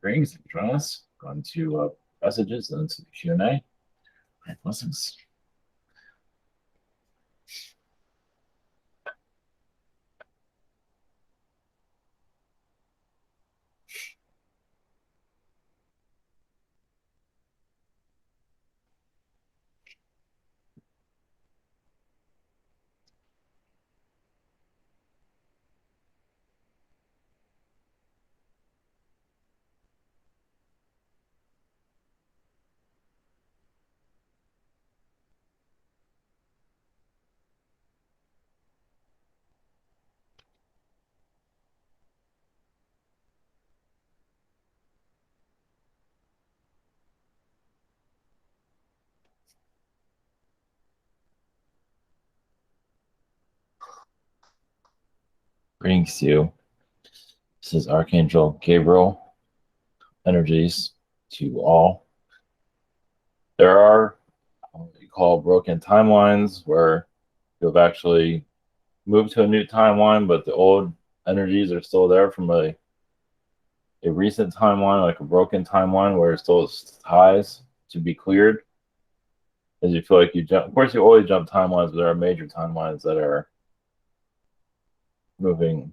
Greetings, join us. Going to messages and into the Q&A. Blessings. Greetings to you. This is Archangel Gabriel energies to all. There are what you call broken timelines where you've actually moved to a new timeline, but the old energies are still there from a recent timeline, like a broken timeline where it still ties to be cleared. As you feel like you jump, of course, you always jump timelines, but there are major timelines that are moving,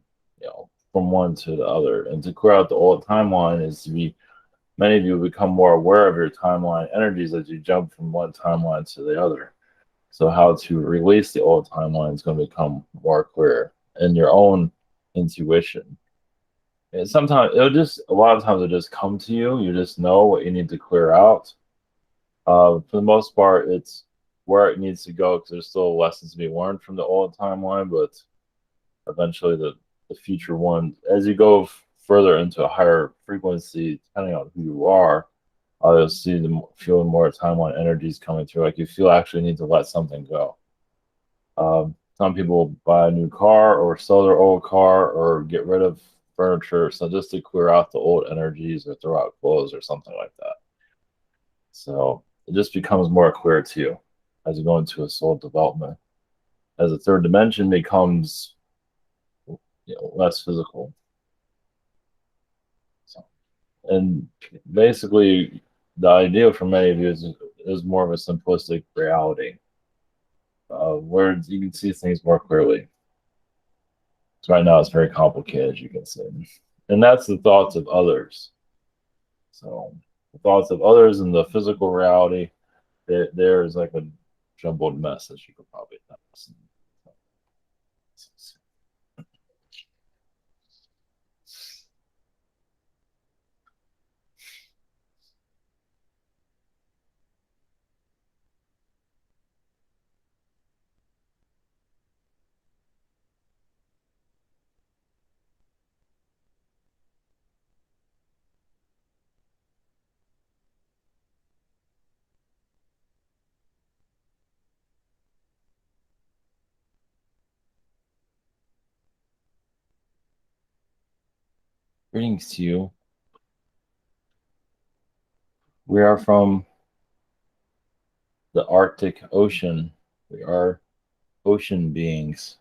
from one to the other. And to clear out the old timeline is to be, many of you become more aware of your timeline energies as you jump from one timeline to the other. So how to release the old timeline is going to become more clear in your own intuition. And sometimes a lot of times it'll just come to you. You just know what you need to clear out. For the most part, it's where it needs to go because there's still lessons to be learned from the old timeline, but eventually the future one, as you go further into a higher frequency, depending on who you are, you'll see feeling more timeline energies coming through. Like you feel actually need to let something go. Some people buy a new car or sell their old car or get rid of furniture, so just to clear out the old energies or throw out clothes or something like that. So it just becomes more clear to you as you go into a soul development. As the third dimension becomes less physical. So, and basically, the idea for many of you is more of a simplistic reality, where you can see things more clearly. So right now, it's very complicated, as you can see, and that's the thoughts of others. So the thoughts of others and the physical reality, there is like a jumbled mess, as you could probably notice. Greetings to you. We are from the Arctic Ocean. We are ocean beings.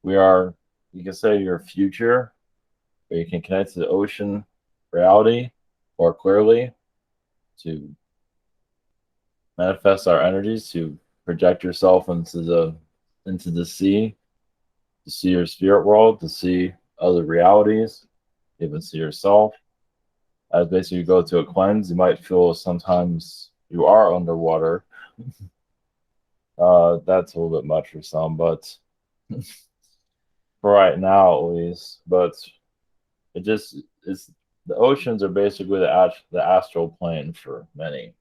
We are, you can say, your future, or you can connect to the ocean reality more clearly to manifest our energies, to project yourself into the sea, to see your spirit world, to see other realities, even see yourself. As basically you go to a cleanse, you might feel sometimes you are underwater. That's a little bit much for some, but for right now at least. But it just is, the oceans are basically the astral plane for many.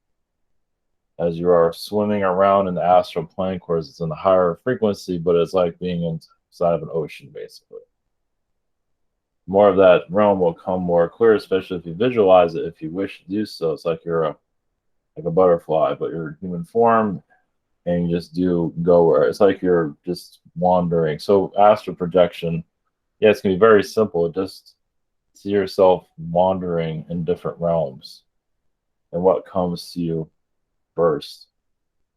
As you are swimming around in the astral plane, of course, it's in a higher frequency, but it's like being inside of an ocean, basically. More of that realm will come more clear, especially if you visualize it, if you wish to do so. It's like you're like a butterfly, but you're human form, and you just go where it's like you're just wandering. So astral projection, yeah, it's gonna be very simple. Just see yourself wandering in different realms, and what comes to you first.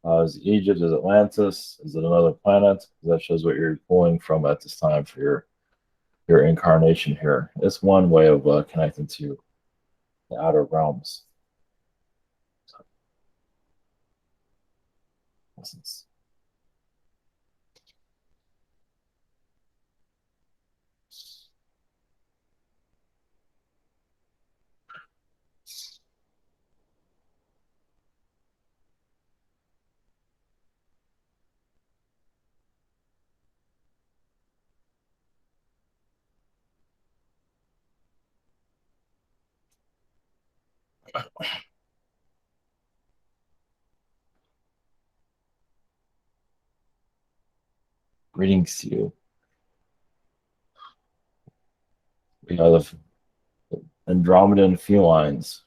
Is it Egypt? Is it Atlantis? Is it another planet? That shows what you're pulling from at this time for your your incarnation here. It's one way of connecting to the outer realms. Greetings to you. We are the Andromedan felines.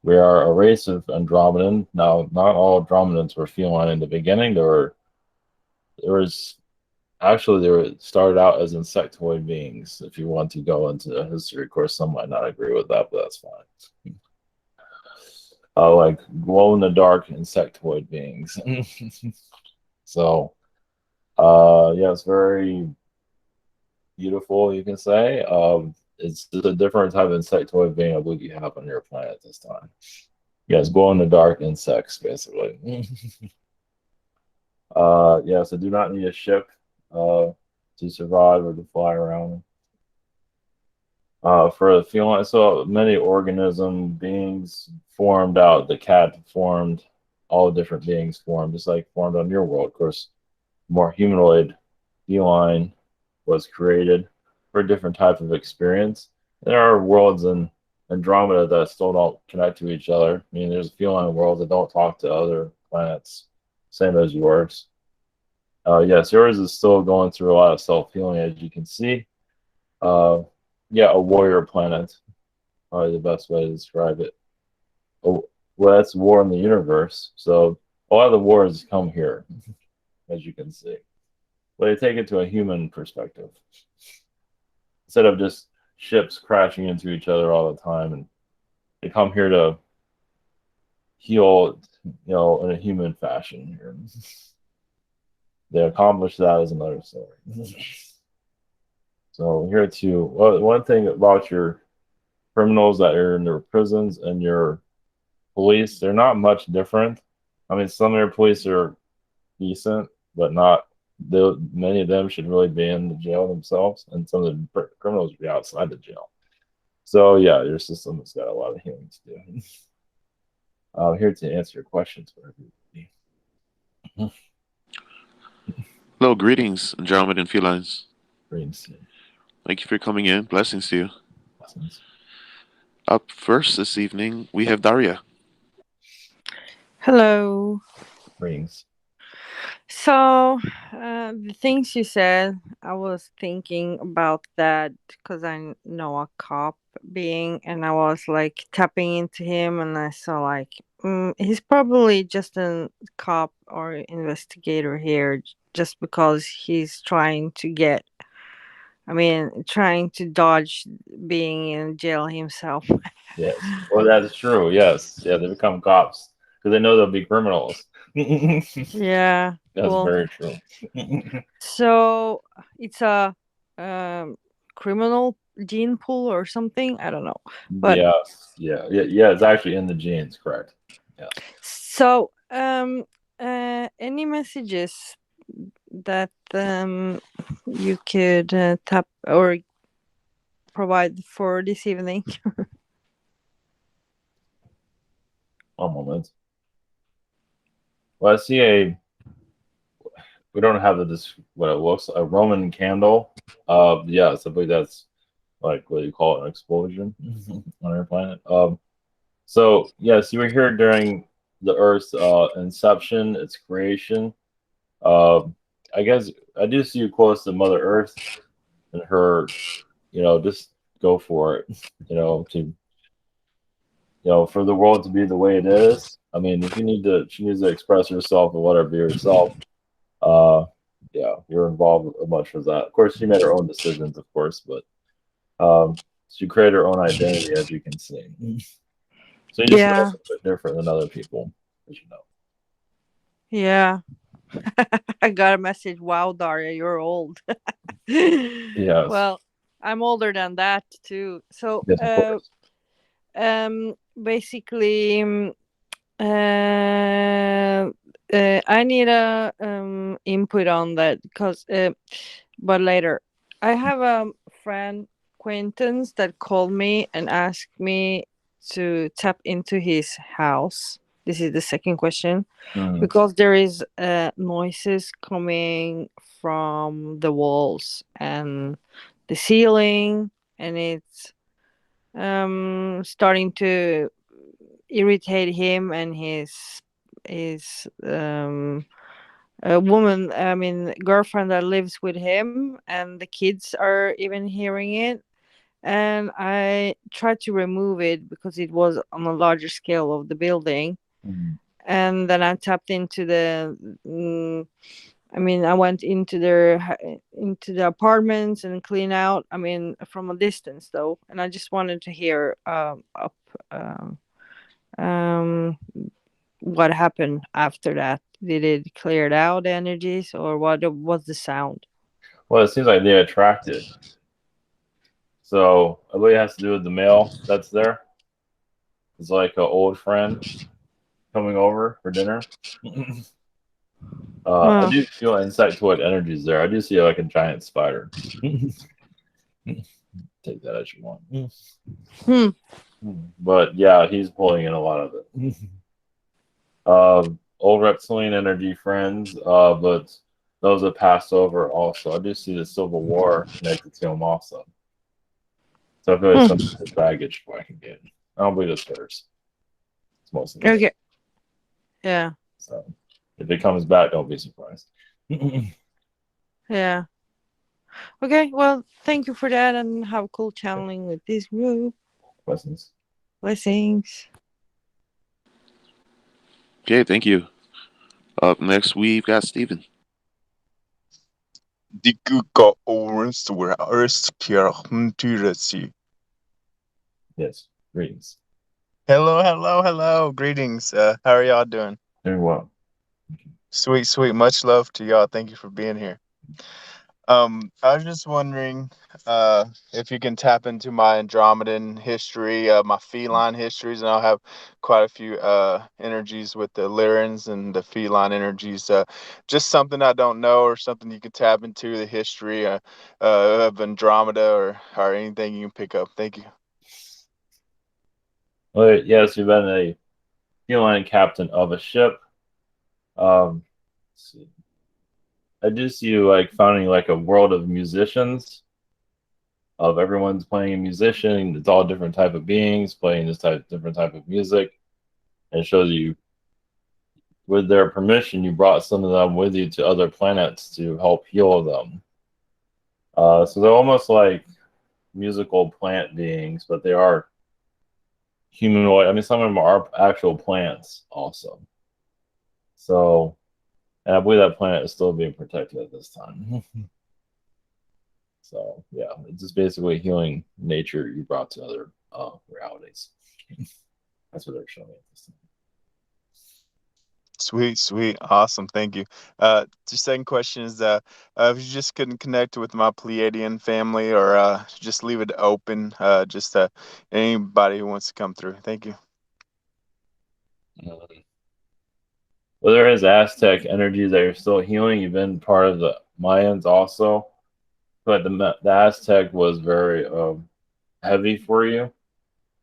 We are a race of Andromedan. Now, not all Andromedans were feline in the beginning. They were started out as insectoid beings. If you want to go into the history, of course, some might not agree with that, but that's fine. Like glow in the dark insectoid beings. So, yeah, it's very beautiful, you can say. It's just a different type of insectoid being I believe you have on your planet this time. Yes, glow in the dark insects, basically. Yeah, so do not need a ship to survive or to fly around. For the feline, so many organism beings formed out. The cat formed, all different beings formed, just like formed on your world. Of course, more humanoid feline was created for a different type of experience. There are worlds in Andromeda that still don't connect to each other. I mean, there's feline worlds that don't talk to other planets, same as yours. Yes, yours is still going through a lot of self-healing, as you can see. Yeah, a warrior planet, probably the best way to describe it. Oh, well, that's war in the universe. So a lot of the wars come here, as you can see. But they take it to a human perspective. Instead of just ships crashing into each other all the time, and they come here to heal, in a human fashion here. They accomplish that as another story. So here too, one thing about your criminals that are in their prisons and your police, they're not much different. I mean, some of your police are decent, but not. Many of them should really be in the jail themselves, and some of the criminals should be outside the jail. So yeah, your system has got a lot of healing to do. I'm here to answer your questions for everybody. Hello, greetings, Andromedan felines. Greetings. Thank you for coming in. Blessings to you. Blessings. Up first this evening, we have Daria. Hello. Greetings. So, the things you said, I was thinking about that because I know a cop being, and I was like tapping into him, and I saw like he's probably just a cop or investigator here, just because he's trying to get. I mean, trying to dodge being in jail himself. Yes. Well, that's true. Yes. Yeah, they become cops because they know they'll be criminals. Yeah. That's Cool. very true. So it's a um, criminal gene pool or something. I don't know, but Yes. Yeah. It's actually in the genes, correct? Yes. so any messages that you could tap or provide for this evening? One moment. Well, I see we don't have what it looks a Roman candle. Yes, I believe that's like what you call it, an explosion on our planet. So yes, you were here during the Earth's inception, its creation. Uh, I guess I do see you close to Mother Earth and her. Just go for it. For the world to be the way it is. I mean, if she needs to express herself or whatever yourself. Uh, yeah, you're involved much with that. Of course, she made her own decisions, of course, but she created her own identity, as you can see. So you just know Yeah, it's a bit different than other people, as you know. yeah. I got a message. Wow, Daria, you're old. Yes. Well, I'm older than that too. So, Yes, of course. basically, I need a input on that because, but later, I have a friend acquaintance that called me and asked me to tap into his house. This is the second question Mm. because there is noises coming from the walls and the ceiling, and it's starting to irritate him and his a woman, I mean girlfriend that lives with him, and the kids are even hearing it. And I tried to remove it because it was on a larger scale of the building. Mm. And then I tapped into the I mean, I went into the apartments and clean out. I mean, from a distance though, and I just wanted to hear up um, um, what happened after that. Did it cleared out energies, or what was the sound? Well, it seems like they attracted. So I believe it has to do with the male that's there. It's like an old friend coming over for dinner. I Oh. do feel insight to what energy is there. I do see like a giant spider. Take that as you want. Hmm. But yeah, he's pulling in a lot of it. Old reptilian energy friends, but those that passed over also. I do see the Civil War connected to him also. So I feel like Hmm. some baggage I can get. I don't believe it's hers. It's mostly me. Okay. Yeah. So if it comes back, don't be surprised. Yeah. Okay. Well, thank you for that, and have a cool channeling with this group. Questions? Blessings. Okay, thank you. Up next, we've got Steven. Dikuka Owens were Kirchmtüresi. Yes. Greetings. Hello. Greetings. How are y'all doing? Doing well. Sweet. Much love to y'all. Thank you for being here. I was just wondering if you can tap into my Andromedan history, my feline histories, and I'll have quite a few energies with the Lyrans and the feline energies. Just something I don't know, or something you could tap into the history of Andromeda, or anything you can pick up. Thank you. Well, yes, you've been a feline captain of a ship. Let's see. I do see you like founding like a world of musicians, of everyone's playing a musician. It's all different type of beings playing this different type of music. And it shows you, with their permission, you brought some of them with you to other planets to help heal them. So they're almost like musical plant beings, but they are humanoid. I mean, some of them are actual plants also. So, and I believe that planet is still being protected at this time. So, yeah, it's just basically healing nature you brought to other realities. That's what they're showing at this time. Sweet. Awesome. Thank you. The second question is if you just couldn't connect with my Pleiadian family, or just leave it open, just anybody who wants to come through. Thank you. Well, there is Aztec energy that you're still healing. You've been part of the Mayans also, but the Aztec was very heavy for you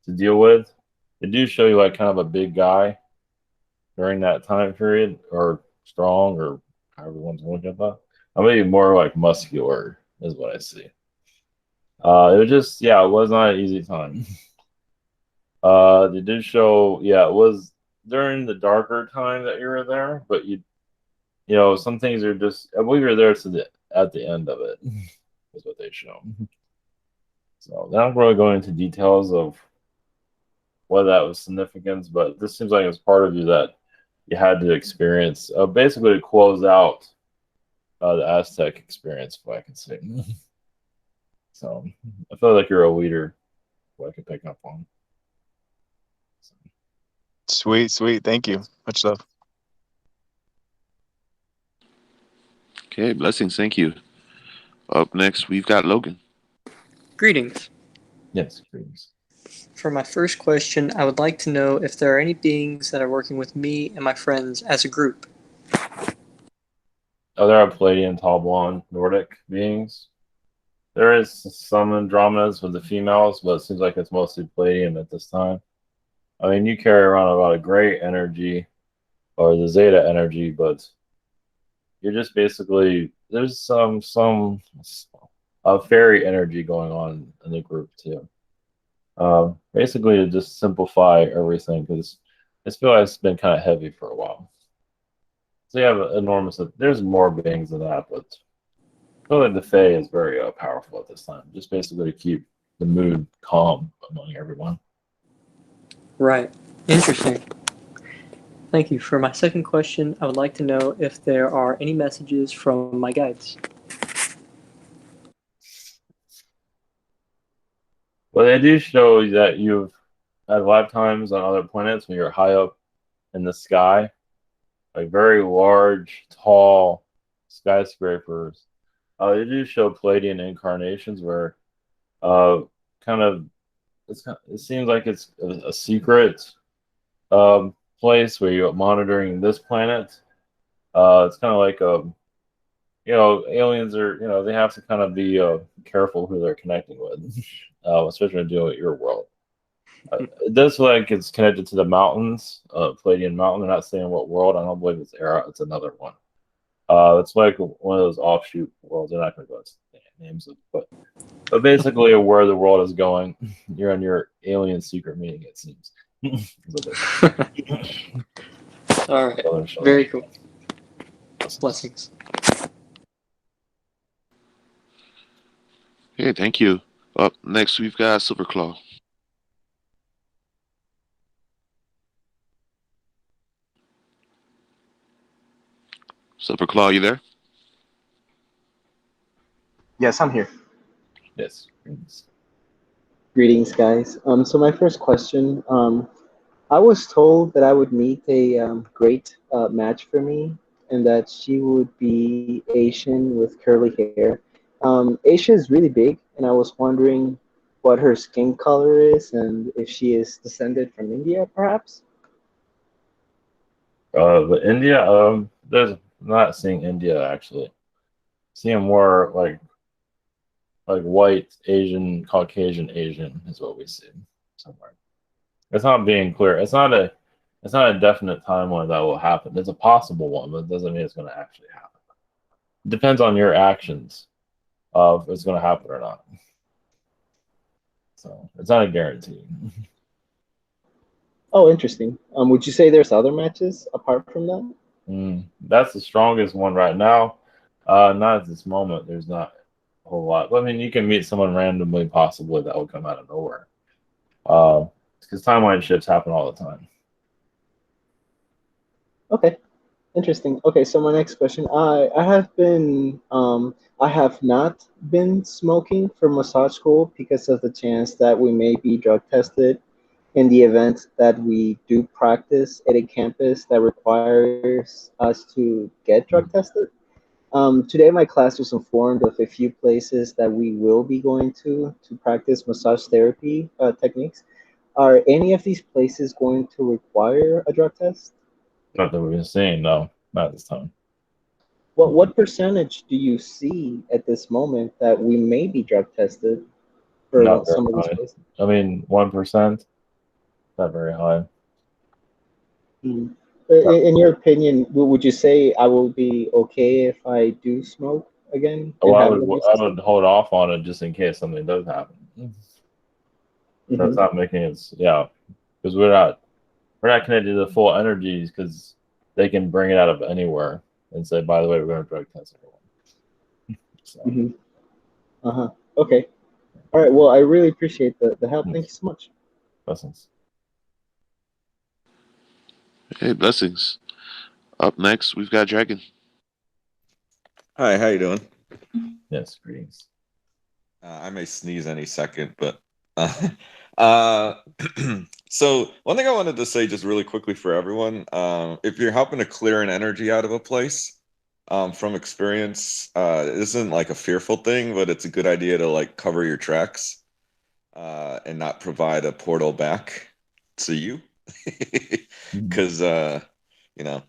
to deal with. They do show you like kind of a big guy during that time period, or strong, or however one's looking at that. I mean, more like muscular is what I see. It was just, yeah, it was not an easy time. They did show, yeah, it was during the darker time that you were there, but you know, some things are just, I believe you're there to at the end of it, is what they show. So they're not really going into details of whether that was significance, but this seems like it was part of you that you had to experience, basically to close out the Aztec experience, if I can say. So I feel like you're a leader, what I can pick up on. So. Sweet. Thank you. Much love. Okay, blessings. Thank you. Up next, we've got Logan. Greetings. Yes, greetings. For my first question, I would like to know if there are any beings that are working with me and my friends as a group. Oh, there are Palladian, tall, blonde, Nordic beings. There is some Andromedas with the females, but it seems like it's mostly Palladian at this time. I mean, you carry around about a gray energy or the Zeta energy, but you're just basically there's some fairy energy going on in the group too. Basically to just simplify everything because I feel like it's been kind of heavy for a while. So you have enormous. There's more beings than that, but I feel like the Fae is very powerful at this time. Just basically to keep the mood calm among everyone. Right. Interesting. Thank you. For my second question, I would like to know if there are any messages from my guides. Well, they do show that you've had lifetimes on other planets when you're high up in the sky, like very large, tall skyscrapers. They do show Palladian incarnations where kind of it seems like it's a secret place where you're monitoring this planet. It's kind of like aliens are they have to kind of be careful who they're connecting with, especially when dealing with your world. It does feel like it's connected to the mountains, Palladian Mountain. They're not saying what world. I don't believe it's Era. It's another one. It's like one of those offshoot worlds. They're not going to go into names of, but basically where the world is going. You're on your alien secret meeting, it seems. All right. Very cool. Blessings. Okay, thank you. Up next, we've got Silverclaw. Silverclaw, you there? Yes, I'm here. Yes. Greetings, guys. So my first question, I was told that I would meet a great match for me, and that she would be Asian with curly hair. Asia is really big, and I was wondering what her skin color is, and if she is descended from India, perhaps. But India, there's not seeing India actually. Seeing more like white Asian, Caucasian Asian is what we see somewhere. It's not being clear. It's not a definite timeline that will happen. It's a possible one, but it doesn't mean it's going to actually happen. It depends on your actions of if it's going to happen or not. So it's not a guarantee. Oh, interesting. Would you say there's other matches apart from that? That's the strongest one right now. Not at this moment. There's not a whole lot. But, I mean, you can meet someone randomly, possibly, that will come out of nowhere. Because timeline shifts happen all the time. Okay, interesting. Okay, so my next question, I have not been smoking for massage school because of the chance that we may be drug tested in the event that we do practice at a campus that requires us to get drug tested. Today, my class was informed of a few places that we will be going to practice massage therapy techniques. Are any of these places going to require a drug test? Not that we've been seeing, no, not this time. What percentage do you see at this moment that we may be drug tested for Not very some of these high. places? I mean, 1%, not very high. In your opinion, would you say I will be okay if I do smoke again? Well, I would hold off on it just in case something does happen. That's not making it, because we're not connected to the full energies because they can bring it out of anywhere and say, by the way, we're going to drug test everyone. So. Okay. All right. Well, I really appreciate the help. Thank you so much. Blessings. Hey, blessings. Up next, we've got Dragon. Hi, how you doing? Yes, greetings. I may sneeze any second, but so one thing I wanted to say just really quickly for everyone, if you're helping to clear an energy out of a place, from experience, it isn't like a fearful thing, but it's a good idea to like cover your tracks and not provide a portal back to you. Because, you know,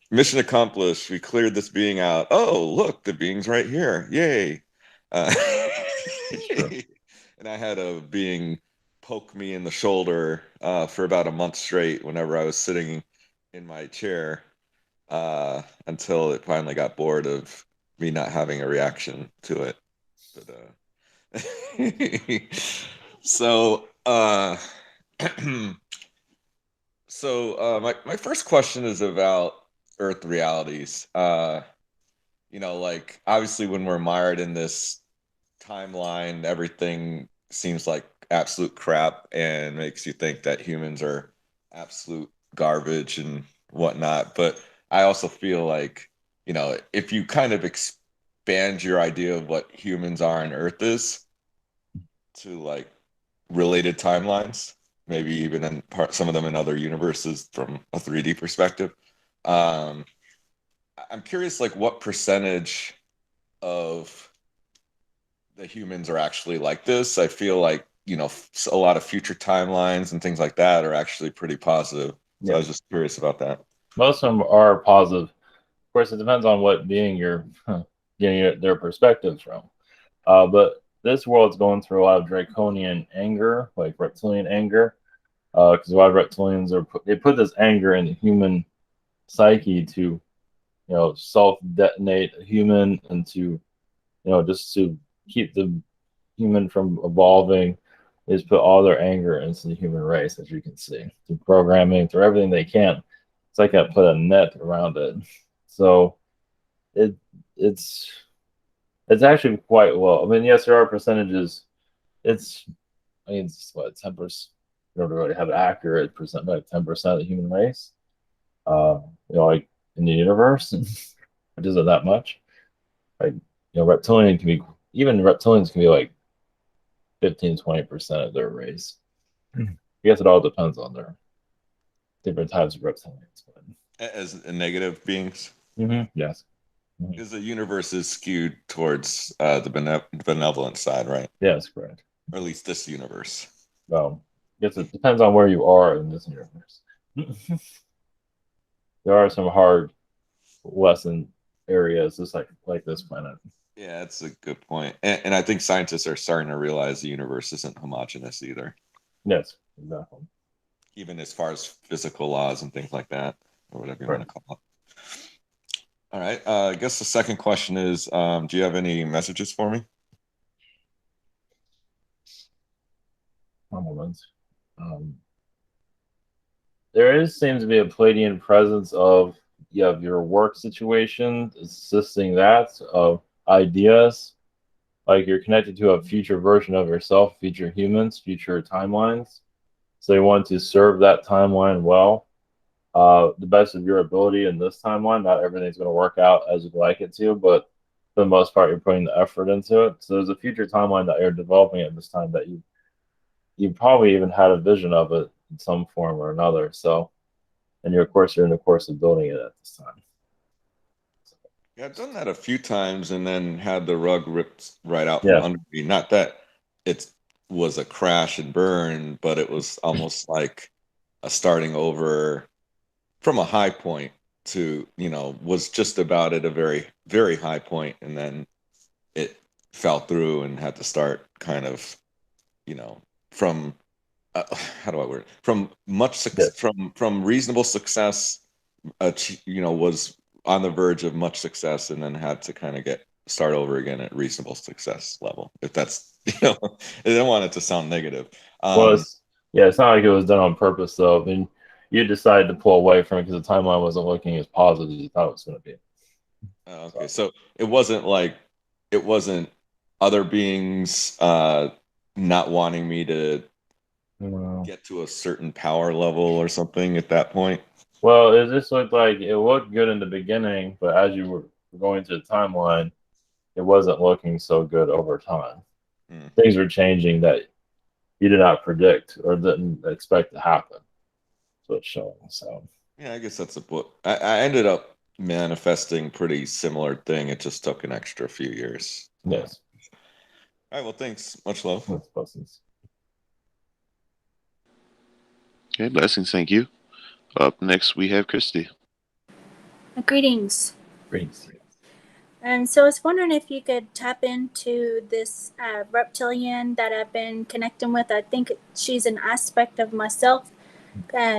mission accomplished. We cleared this being out. Oh, look, the being's right here. Yay. And I had a being poke me in the shoulder for about a month straight whenever I was sitting in my chair until it finally got bored of me not having a reaction to it. But so my first question is about Earth realities. Like obviously when we're mired in this timeline, everything seems like absolute crap and makes you think that humans are absolute garbage and whatnot. But I also feel like, if you kind of expand your idea of what humans are and Earth is to like related timelines, maybe even in some of them in other universes from a 3D perspective. I'm curious, like what percentage of the humans are actually like this. I feel like, a lot of future timelines and things like that are actually pretty positive. So I was just curious about that. Most of them are positive. Of course, it depends on what being you're getting their perspectives from. But this world's going through a lot of draconian anger, like reptilian anger, because a lot of reptilians they put this anger in the human psyche to, self-detonate a human and to, just to keep the human from evolving. Is put all their anger into the human race, as you can see, through programming, through everything they can. It's like I put a net around it. So it's actually quite well. I mean, yes, there are percentages. It's what 10%. You don't really have an accurate percent, like 10% of the human race. Like in the universe, which isn't that much. Like reptilians can be like 15-20% of their race. I guess it all depends on their different types of reptilians. But... As negative beings? Yes. Because the universe is skewed towards the benevolent side, right? Yes, correct. Or at least this universe. Well, I guess it depends on where you are in this universe. There are some hard lesson areas, just like this planet. Yeah, that's a good point. And I think scientists are starting to realize the universe isn't homogeneous either. Yes, exactly. Even as far as physical laws and things like that, or whatever you want to call it. All right. I guess the second question is, do you have any messages for me? There seems to be a Palladian presence of your work situation, assisting that of ideas, like you're connected to a future version of yourself, future humans, future timelines. So you want to serve that timeline well, the best of your ability in this timeline. Not everything's going to work out as you'd like it to, but for the most part, you're putting the effort into it. So there's a future timeline that you're developing at this time that you probably even had a vision of it in some form or another. So, and you're in the course of building it at this time. Yeah, I've done that a few times and then had the rug ripped right out from under me. Not that it was a crash and burn, but it was almost like a starting over from a high point to, was just about at a very, very high point, and then it fell through and had to start kind of, from how do I word it? From much success, from reasonable success, was on the verge of much success, and then had to kind of start over again at reasonable success level. If that's, I didn't want it to sound negative. It's not like it was done on purpose, though. I mean, you decided to pull away from it because the timeline wasn't looking as positive as you thought it was going to be. Okay, so it wasn't other beings not wanting me to get to a certain power level or something at that point. Well, it just looked like it looked good in the beginning, but as you were going to the timeline, it wasn't looking so good over time. Things were changing that you did not predict or didn't expect to happen. That's what it's showing. So yeah, I guess that's a book. I ended up manifesting pretty similar thing. It just took an extra few years. Yes. All right. Well, thanks. Much love. That's blessings. Okay, blessings. Thank you. Up next, we have Christie. Greetings. Great. And so I was wondering if you could tap into this reptilian that I've been connecting with. I think she's an aspect of myself.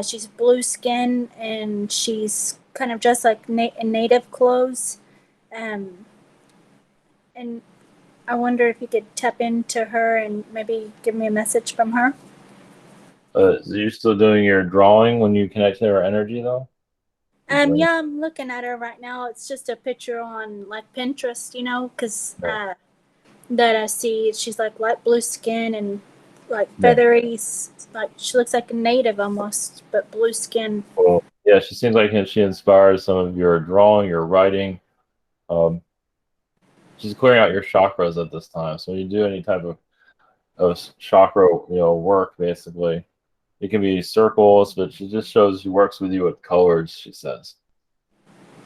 She's blue skin and she's kind of just like native clothes. And I wonder if you could tap into her and maybe give me a message from her. So you're still doing your drawing when you connect to her energy, though? Yeah, I'm looking at her right now. It's just a picture on like Pinterest, you know, because that I see she's like light blue skin and like feathery, like she looks like a native almost, but blue skin. Well, yeah, she seems like she inspires some of your drawing, your writing. She's clearing out your chakras at this time. So when you do any type of chakra, work, basically, it can be circles, but she just shows she works with you with colors, she says.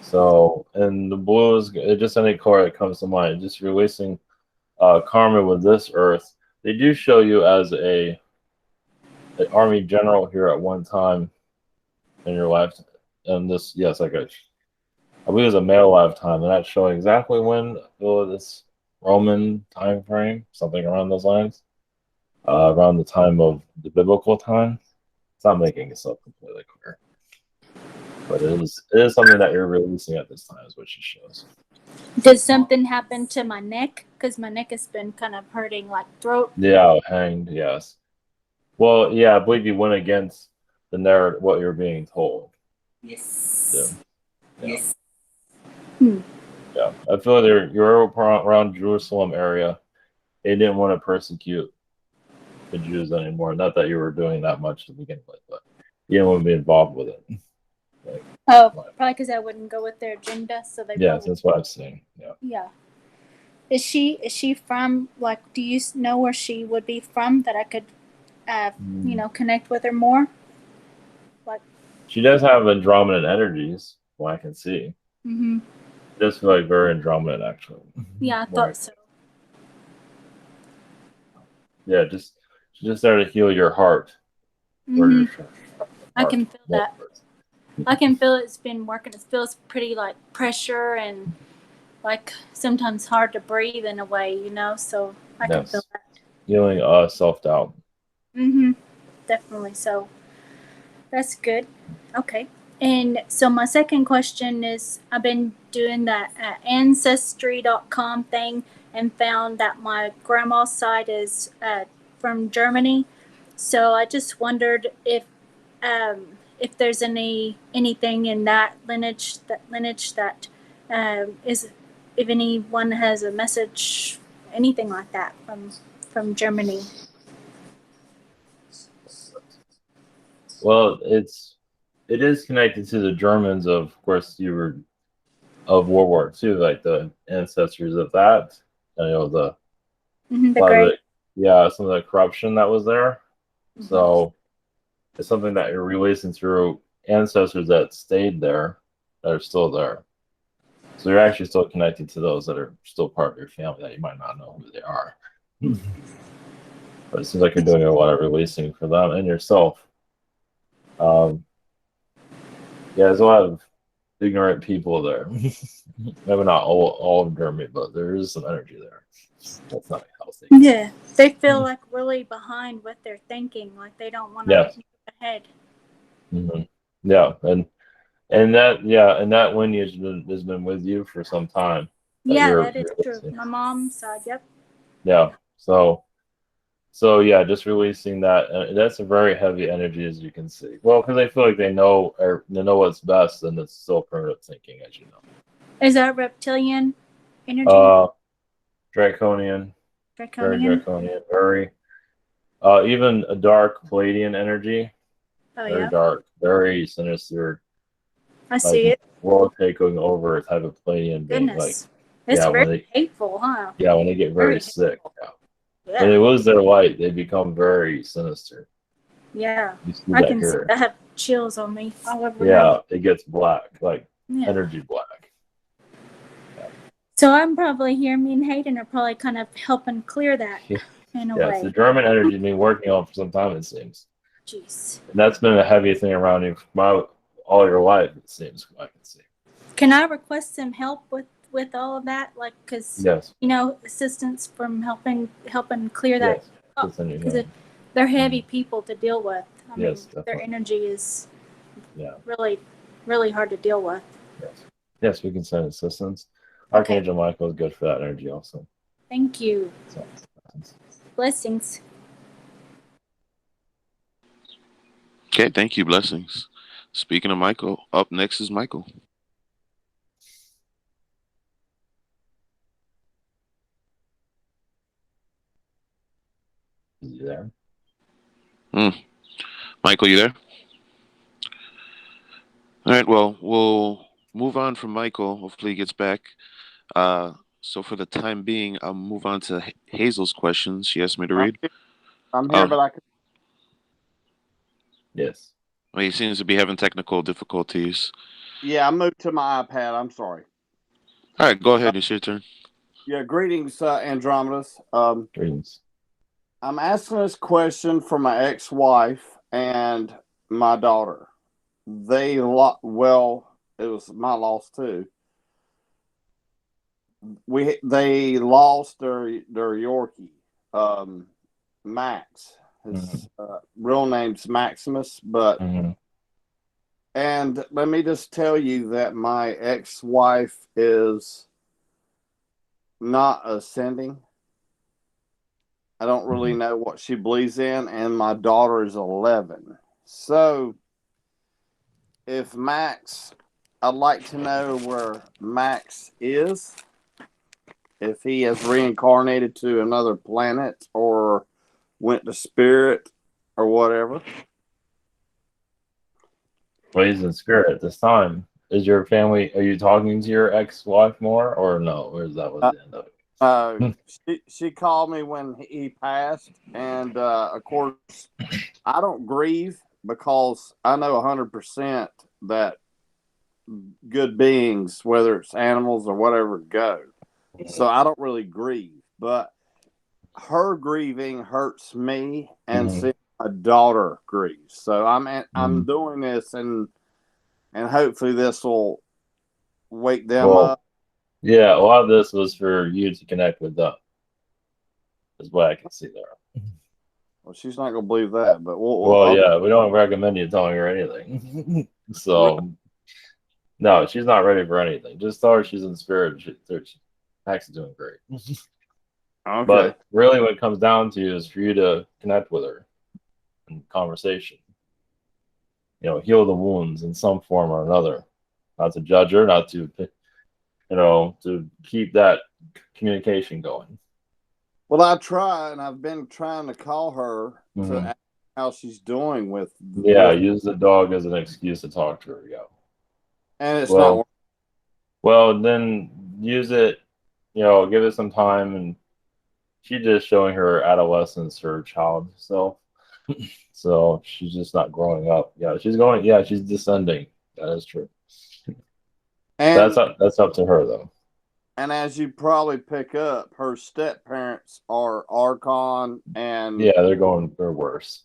So, and the blue is just any color that comes to mind. Just releasing karma with this earth. They do show you as an army general here at one time in your life. And this, yes, I believe it was a male lifetime. They're not showing exactly when this Roman time frame, something around those lines, around the time of the biblical time. It's not making itself completely clear, but it is something that you're releasing at this time, is what she shows. Does something happen to my neck? Because my neck has been kind of hurting, like throat. Yeah, hanged. Yes. Well, yeah, I believe you went against the narrative, what you're being told. Yes. Yeah. Yes. Yeah, I feel like you're around Jerusalem area. They didn't want to persecute the Jews anymore. Not that you were doing that much to begin with, but you didn't want to be involved with it. Probably because I wouldn't go with their agenda. So they. Yes, that's what I'm saying. Yeah. Yeah. Is she from, like, do you know where she would be from that I could, connect with her more? Like. She does have Andromedan energies, what I can see. Mm-hmm. She does feel like very Andromedan, actually. Yeah, I thought so. Yeah, she's just there to heal your heart. Mm-hmm. I can feel that. I can feel it's been working. It feels pretty like pressure and like sometimes hard to breathe in a way, so I can feel that. Healing self-doubt. Mm-hmm. Definitely. So that's good. Okay. And so my second question is, I've been doing that Ancestry.com thing and found that my grandma's side is from Germany. So I just wondered if there's anything in that lineage that is, if anyone has a message, anything like that from Germany. Well, it is connected to the Germans, of course. You were of World War II, like the ancestors of that. The great. Some of the corruption that was there. Mm-hmm. So it's something that you're releasing through ancestors that stayed there, that are still there. So you're actually still connected to those that are still part of your family that you might not know who they are. But it seems like you're doing a lot of releasing for them and yourself. There's a lot of ignorant people there. Maybe not all of Germany, but there is some energy there. That's not healthy. Yeah, they feel like really behind what they're thinking, like they don't want to move ahead. Mm-hmm. Yeah, and that lineage has been with you for some time. That is true. My mom's side, yep. Yeah, so just releasing that. That's a very heavy energy, as you can see. Well, because they feel like they know what's best, and it's still primitive thinking, as you know. Is that reptilian energy? Draconian. Very draconian. Very even a dark Palladian energy. Very dark, very sinister. I see it. World taking over type of Palladian being. Goodness. It's very hateful, huh? Yeah, when they get very sick. Yeah. When they lose their light, they become very sinister. Yeah. I can see. I have chills on me all over. Yeah, it gets black, like energy black. So I'm probably here. Me and Hayden are probably kind of helping clear that Yes, in a yes, the way. German energy has been working on for some time, it seems. Jeez. And that's been a heavy thing around you all your life, it seems. I can see. Can I request some help with all of that? Like, because Yes, assistance from helping clear that yes. up, It's in your because hand. they're heavy people to deal with. I mean, Yes, their definitely. energy is Yeah. really, really hard to deal with. Yes. Yes, we can send assistance. Okay. Archangel Michael is good for that energy also. Thank you. So, Blessings. Okay, thank you. Blessings. Speaking of Michael, up next is Michael. is he there? Michael, you there? All right, well, we'll move on from Michael. Hopefully he gets back. So for the time being, I'll move on to Hazel's questions. She asked me to read. I'm here, but I can. Yes. Well, he seems to be having technical difficulties. Yeah, I moved to my iPad. I'm sorry. All right, go ahead. It's your turn. Yeah, greetings, Andromedas. Greetings. I'm asking this question for my ex-wife and my daughter. Well, it was my loss too. They lost their Yorkie, Max. His real name's Maximus, but and let me just tell you that my ex-wife is not ascending. I don't really know what she believes in, and my daughter is 11. So, if Max, I'd like to know where Max is, if he has reincarnated to another planet or went to spirit or whatever. Well, he's in spirit at this time. Is your family, are you talking to your ex-wife more or no? Or is that what the end of it? She called me when he passed, and of course, I don't grieve because I know 100% that good beings, whether it's animals or whatever, go. So I don't really grieve, but her grieving hurts me, and seeing my daughter grieve. So I'm doing this, and hopefully this will wake them up. Yeah, a lot of this was for you to connect with them. Is what I can see there. Well, she's not going to believe that, but yeah, we don't recommend you telling her anything. So, no, she's not ready for anything. Just tell her she's in spirit. Max is doing great. Okay. But really, what it comes down to is for you to connect with her in conversation. Heal the wounds in some form or another. Not to judge her, not to, to keep that communication going. Well, I try, and I've been trying to call her to ask how she's doing with. Yeah, use the dog as an excuse to talk to her. Yeah. And it's not working. Well, then use it, give it some time, and she's just showing her adolescence, her child self. So she's just not growing up. Yeah, she's descending. That is true. And that's up to her though. And as you probably pick up, her step parents are Archon, and they're worse.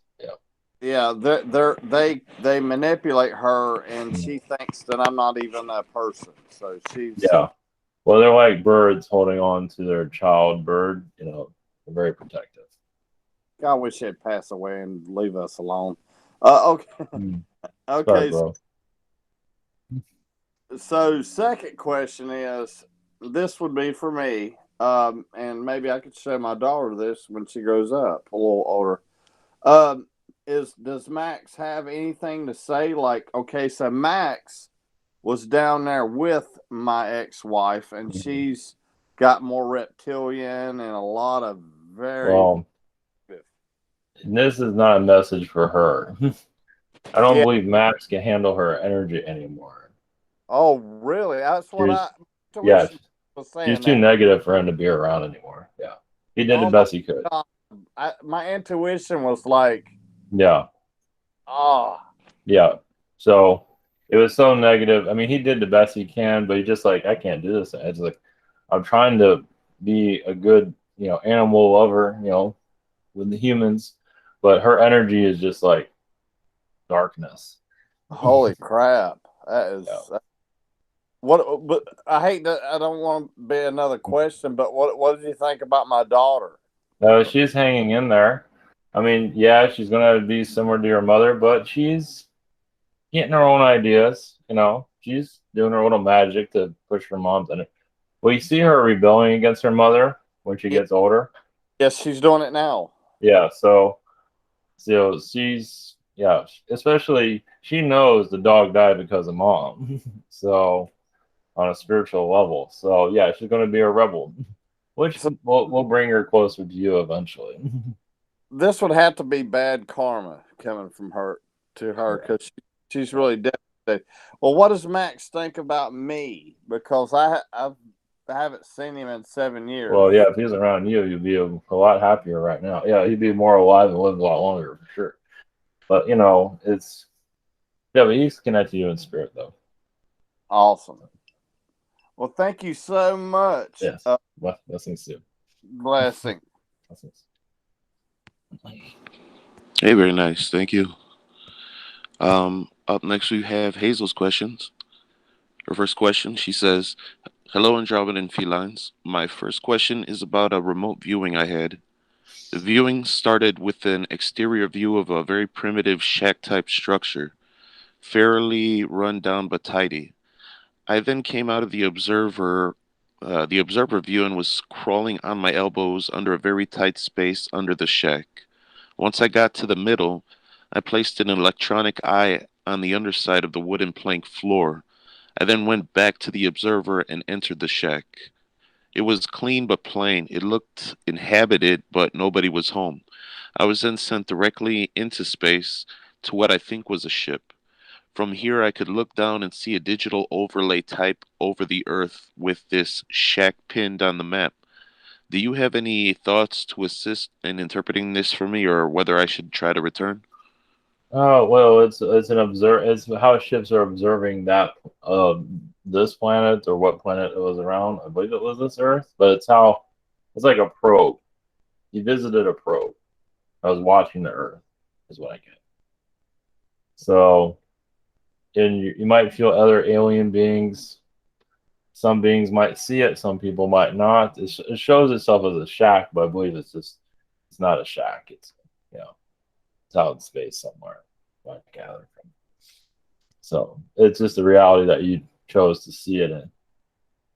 Yeah, they manipulate her, and she thinks that I'm not even that person. So she's well, they're like birds holding on to their child bird. They're very protective. I wish they'd pass away and leave us alone. Okay. Okay. Sorry, so second question is, this would be for me, and maybe I could show my daughter this when she grows up, a little older. Does Max have anything to say? Like, okay, so Max was down there with my ex-wife, and she's got more reptilian and a lot of very. Well, this is not a message for her. I don't believe Max can handle her energy anymore. Oh, really? That's what was saying. She's too negative for him to be around anymore. Yeah, he did the best he could. My intuition was like, yeah. So it was so negative. I mean, he did the best he can, but he just like, I can't do this. It's like, I'm trying to be a good, animal lover, with the humans, but her energy is just like darkness. Holy crap! That is Yeah. what. But I hate that. I don't want to be another question, but what did you think about my daughter? She's hanging in there. I mean, yeah, she's gonna be similar to your mother, but she's getting her own ideas. She's doing her little magic to push her mom's in it. Well, you see her rebelling against her mother when she gets older. Yes, she's doing it now. Yeah, so she's especially she knows the dog died because of mom. So on a spiritual level. So yeah, she's gonna be a rebel. Which will bring her closer to you eventually. This would have to be bad karma coming from her to her because she's really devastated. Well, what does Max think about me? Because I haven't seen him in 7 years. Well, yeah, if he's around you, you'd be a lot happier right now. Yeah, he'd be more alive and live a lot longer for sure. But but he's connected to you in spirit though. Awesome. Well, thank you so much. Yes. Blessings too. Blessing. Blessings. Hey, very nice. Thank you. Up next, we have Hazel's questions. Her first question, she says, "Hello, Andromeda and Felines. My first question is about a remote viewing I had. The viewing started with an exterior view of a very primitive shack-type structure, fairly run down but tidy. I then came out of the observer view and was crawling on my elbows under a very tight space under the shack. Once I got to the middle, I placed an electronic eye on the underside of the wooden plank floor. I then went back to the observer and entered the shack. It was clean but plain. It looked inhabited, but nobody was home. I was then sent directly into space to what I think was a ship. From here, I could look down and see a digital overlay type over the Earth with this shack pinned on the map. Do you have any thoughts to assist in interpreting this for me, or whether I should try to return?" Oh well, it's It's how ships are observing that this planet or what planet it was around. I believe it was this Earth, but it's like a probe. You visited a probe. I was watching the Earth, is what I get. So, and you might feel other alien beings. Some beings might see it, some people might not. It shows itself as a shack, but I believe it's not a shack. It's it's out in space somewhere. I gather from. So it's just the reality that you chose to see it in.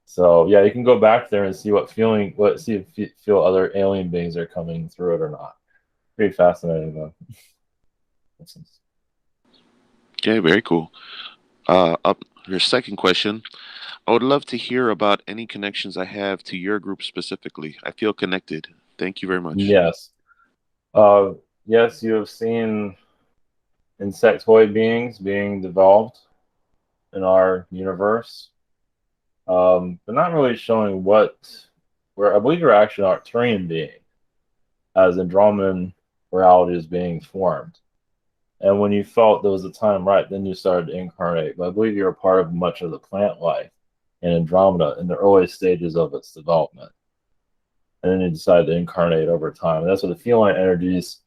So yeah, you can go back there and see see if you feel other alien beings are coming through it or not. Pretty fascinating though. Okay, very cool. Up your second question. I would love to hear about any connections I have to your group specifically. I feel connected. Thank you very much. Yes. Yes, you have seen insectoid beings being developed in our universe. They're not really showing where I believe you're actually an Arcturian being, as Andromedan reality is being formed. And when you felt there was a time right, then you started to incarnate. But I believe you're a part of much of the plant life in Andromeda in the early stages of its development. And then you decide to incarnate over time. And that's what the feline energies,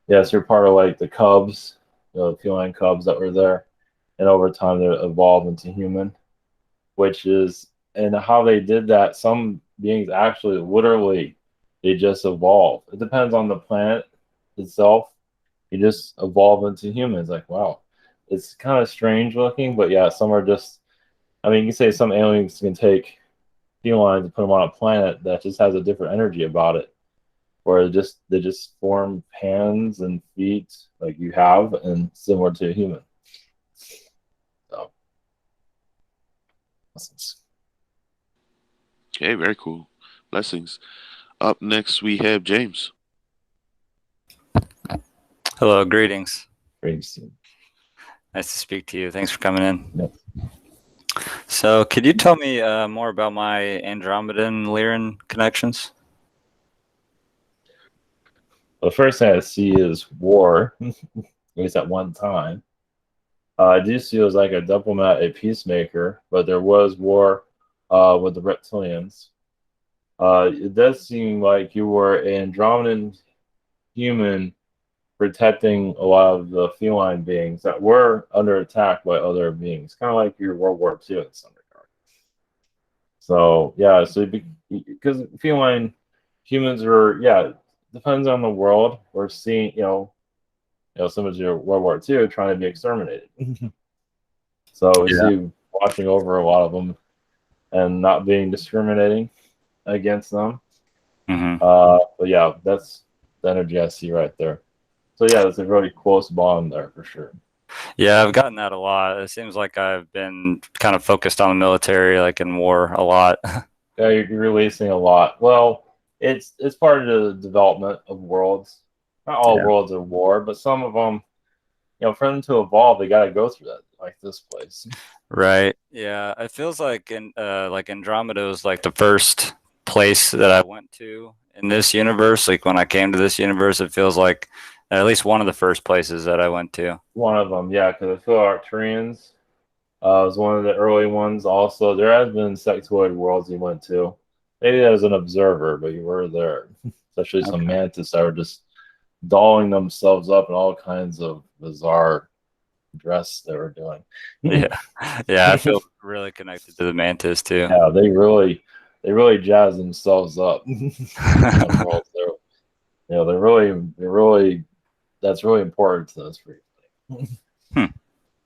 yes, you're part of like the cubs, the feline cubs that were there. And over time, they evolved into human, and how they did that, some beings actually literally, they just evolve. It depends on the planet itself. You just evolve into humans. Like, wow, it's kind of strange looking, but yeah, some are just, I mean, you can say some aliens can take felines and put them on a planet that just has a different energy about it, where they just form hands and feet like you have, and similar to a human. So, blessings. Okay, very cool. Blessings. Up next, we have James. Hello, greetings. Greetings. Nice to speak to you. Thanks for coming in. Yep. So, could you tell me more about my Andromedan Lyran connections? Well, the first thing I see is war, at least at one time. I do see it was like a diplomat, a peacemaker, but there was war with the reptilians. It does seem like you were an Andromedan human protecting a lot of the feline beings that were under attack by other beings, kind of like your World War II in some regard. So yeah, so because feline humans are, yeah, depends on the world. We're seeing, some of your World War II trying to be exterminated. So we see watching over a lot of them and not being discriminating against them. But yeah, that's the energy I see right there. So yeah, there's a really close bond there for sure. Yeah, I've gotten that a lot. It seems like I've been kind of focused on the military, like in war, a lot. Yeah, you're releasing a lot. Well, it's part of the development of worlds. Not all worlds are war, but some of them, for them to evolve, they got to go through that, like this place. Right. Yeah. It feels like like Andromeda was like the first place that I went to in this universe. Like when I came to this universe, it feels like at least one of the first places that I went to. One of them, yeah, because I feel Arcturians was one of the early ones. Also, there has been sectoid worlds you went to, maybe as an observer, but you were there. Especially some mantis that were just dolling themselves up in all kinds of bizarre dress they were doing. Yeah, I feel really connected to the mantis too. Yeah, they really jazz themselves up. They're really that's really important to us.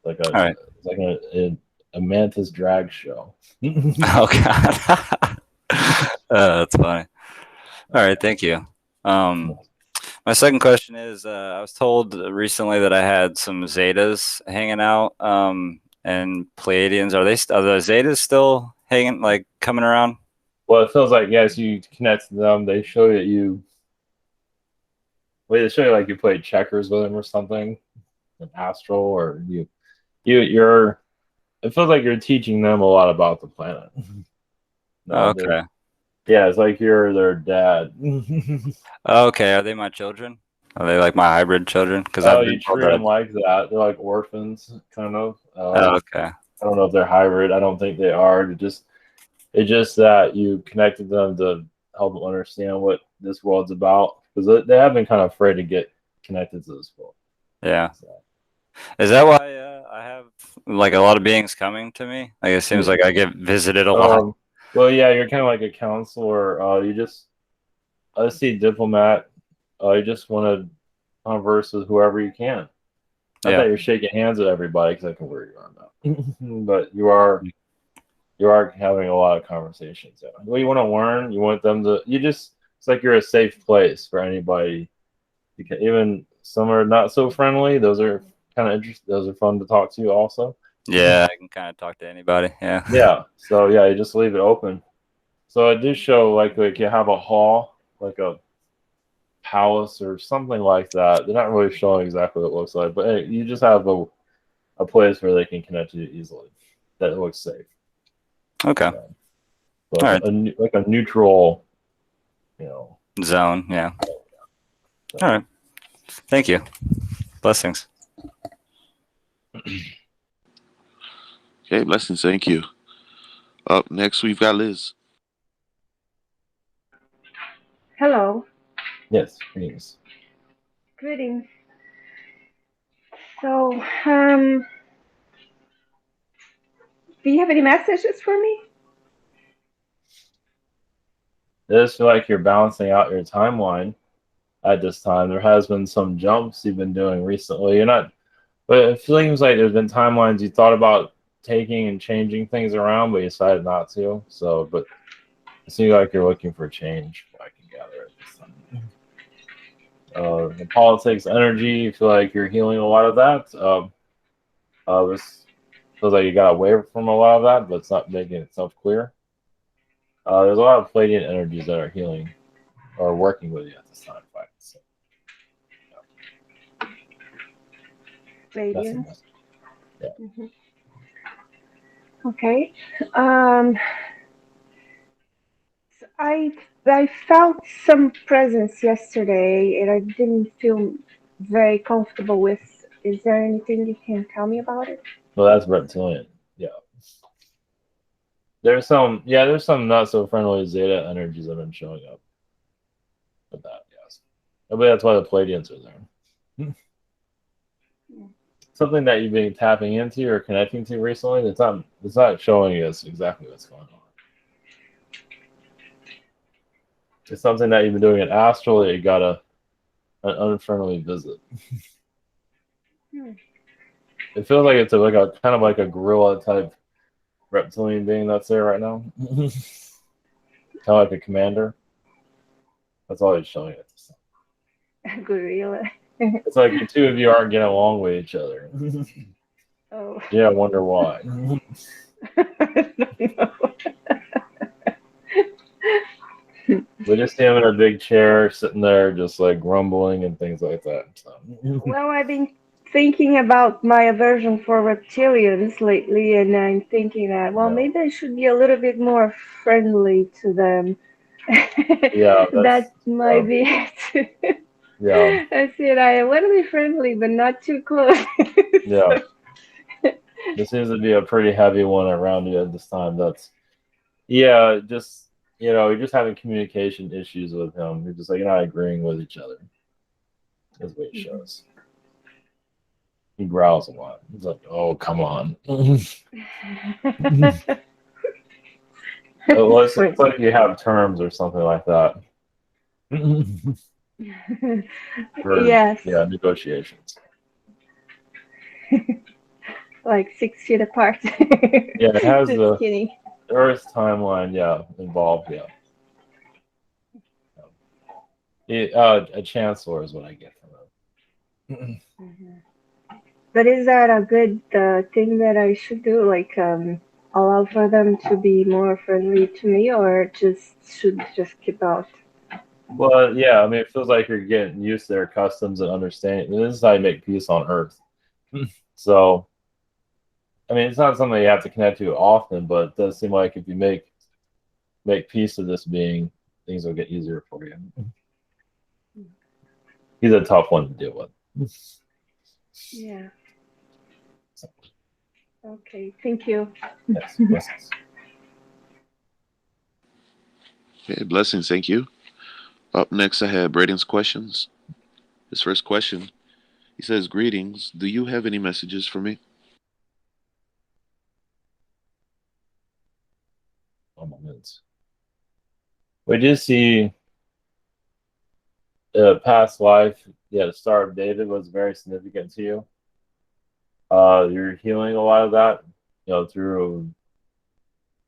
Like a mantis drag show. Oh God, that's funny. All right, thank you. My second question is, I was told recently that I had some Zetas hanging out, and Pleiadians. Are the Zetas still hanging, like coming around? Well, it feels like yes, you connect to them. They show you. They show you like you played checkers with them or something, an astral, or you're. It feels like you're teaching them a lot about the planet. Okay. Yeah, it's like you're their dad. Okay, are they my children? Are they like my hybrid children? Because you treat them like that. They're like orphans, kind of. Okay. I don't know if they're hybrid. I don't think they are. It's just that you connected them to help them understand what this world's about, because they have been kind of afraid to get connected to this world. Yeah. So. Is that why I have like a lot of beings coming to me? Like it seems like I get visited a lot. Well, yeah, you're kind of like a counselor. I see diplomat. You just want to converse with whoever you can. Not that you're shaking hands with everybody, because I can wear you on that. But you are having a lot of conversations. Well, you want to learn. You want them to. It's like you're a safe place for anybody. Even some are not so friendly. Those are kind of interesting. Those are fun to talk to also. Yeah, I can kind of talk to anybody. Yeah. Yeah. So yeah, you just leave it open. So it did show like you have a hall, like a palace or something like that. They're not really showing exactly what it looks like, but hey, you just have a place where they can connect to you easily that looks safe. Okay. So all right. Like a neutral, zone. Yeah. All right. Thank you. Blessings. Okay, blessings. Thank you. Up next, we've got Liz. Hello. Yes, greetings. Greetings. So, do you have any messages for me? I just feel like you're balancing out your timeline at this time. There has been some jumps you've been doing recently. But it seems like there's been timelines you thought about taking and changing things around, but you decided not to. So, but it seems like you're looking for change, I can gather at this time. The politics, energy, you feel like you're healing a lot of that. This feels like you got away from a lot of that, but it's not making itself clear. There's a lot of Pleiadian energies that are healing or working with you at this time. Pleiadians. Yeah. Mm-hmm. Okay. So I felt some presence yesterday, and I didn't feel very comfortable with. Is there anything you can tell me about it? Well, that's reptilian. Yeah. There's some not so friendly Zeta energies that have been showing up with that. Yes, I believe that's why the Palladians are there. Something that you've been tapping into or connecting to recently. It's not showing us exactly what's going on. It's something that you've been doing it astrally. You got an unfriendly visit. It feels like it's like a kind of like a gorilla type reptilian being that's there right now. Kind of like a commander. That's all he's showing it. Gorilla. It's like the two of you aren't getting along with each other. Oh. Yeah, I wonder why. We just see him in a big chair, sitting there, just like grumbling and things like that. So. Well, I've been thinking about my aversion for reptilians lately, and I'm thinking that, well, maybe I should be a little bit more friendly to them. Yeah, that might be it. Yeah. I said I want to be friendly, but not too close. Yeah. There seems to be a pretty heavy one around you at this time. Just you're just having communication issues with him. You're just like, you're not agreeing with each other. That's what it shows. He growls a lot. He's like, oh, come on. It's like you have terms or something like that. Yes. Yeah, negotiations. Like 6 feet apart. Yeah, it has the kidding. Earth timeline, involved, a chancellor is what I get from it. But is that a good thing that I should do? Like, allow for them to be more friendly to me, or should just keep out? Well, yeah, I mean, it feels like you're getting used to their customs and understanding. This is how you make peace on Earth. So, I mean, it's not something you have to connect to often, but it does seem like if you make peace with this being, things will get easier for you. He's a tough one to deal with. Yeah. Okay, thank you. Yes, blessings. Okay, blessings, thank you. Up next, I have Braden's questions. His first question, he says, greetings. Do you have any messages for me? We do see past life. Yeah, the Star of David was very significant to you. You're healing a lot of that, through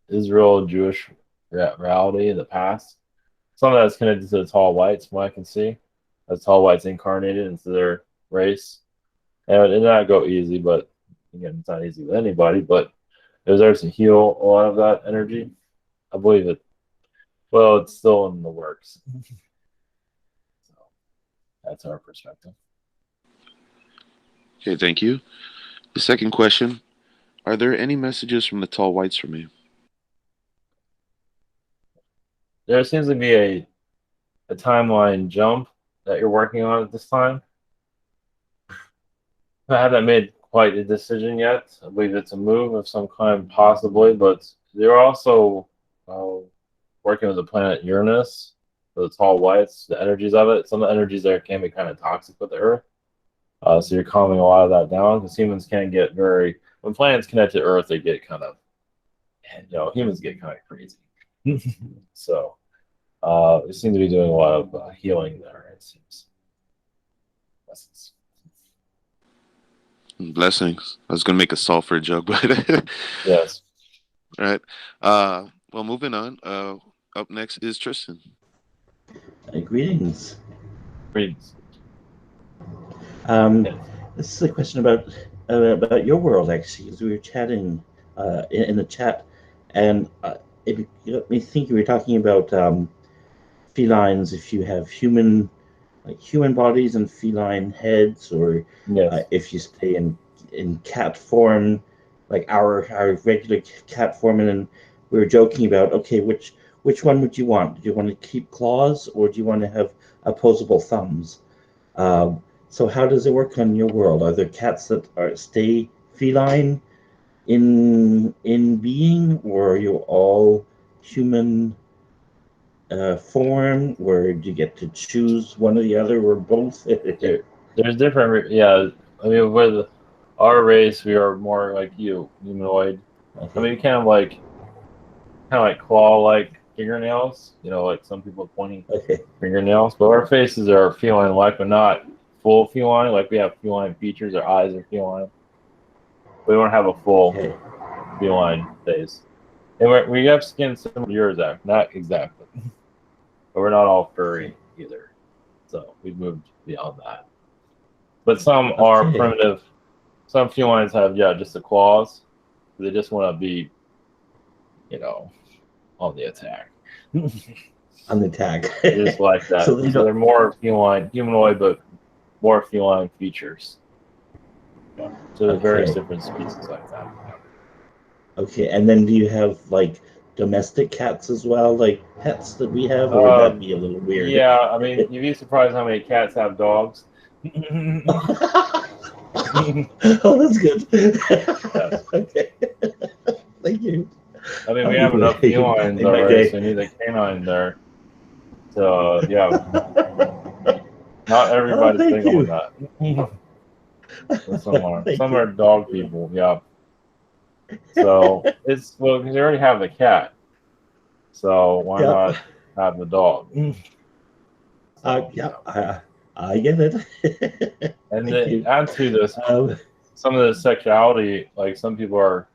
Israel, Jewish reality in the past. Some of that's connected to the tall whites, from what I can see. As tall whites incarnated into their race. And it did not go easy, but again, it's not easy with anybody, but it was there to heal a lot of that energy. I believe it. Well, it's still in the works. So that's our perspective. Okay, thank you. The second question, are there any messages from the tall whites for me? There seems to be a timeline jump that you're working on at this time. I haven't made quite a decision yet. I believe it's a move of some kind, possibly, but they're also working with the planet Uranus, the tall whites, the energies of it. Some of the energies there can be kind of toxic with the Earth. So you're calming a lot of that down, because humans can get when planets connect to Earth, they get kind of, humans get kind of crazy. So we seem to be doing a lot of healing there, it seems. Blessings. I was going to make a sulfur joke, but yes. All right. Well, moving on. Up next is Tristan. Greetings. Greetings. This is a question about your world, actually, as we were chatting in the chat, and it let me think you were talking about felines. If you have human bodies and feline heads, or if you stay in cat form, like our regular cat form, and then we were joking about, okay, which one would you want? Do you want to keep claws, or do you want to have opposable thumbs? So how does it work on your world? Are there cats that stay feline, in being, or are you all human form, where do you get to choose one or the other or both? There's different. Yeah, I mean, with our race, we are more like you, humanoid. I mean, kind of like claw-like fingernails. You know, like some people have pointy fingernails. But our faces are feline-like, but not full feline. Like we have feline features. Our eyes are feline. We don't have a full feline face. And we have skin similar to yours, not exactly, but we're not all furry either. So we've moved beyond that. But some are primitive. Some felines have just the claws. They just want to be, on the attack. On the attack. Just like that. So they're more feline, humanoid, but more feline features. Yeah. So there's various different species like that. Okay, and then do you have like domestic cats as well, like pets that we have, or would that be a little weird? Yeah, I mean, you'd be surprised how many cats have dogs. Oh, that's good. Yes. Okay. Thank you. I mean, we have enough felines already, so we need a canine there. So, yeah. Not everybody's big on that. Some are dog people, yeah. So, it's, well, because you already have the cat. So, why not have the dog? I get it. And then add to this, some of the sexuality, like some people are,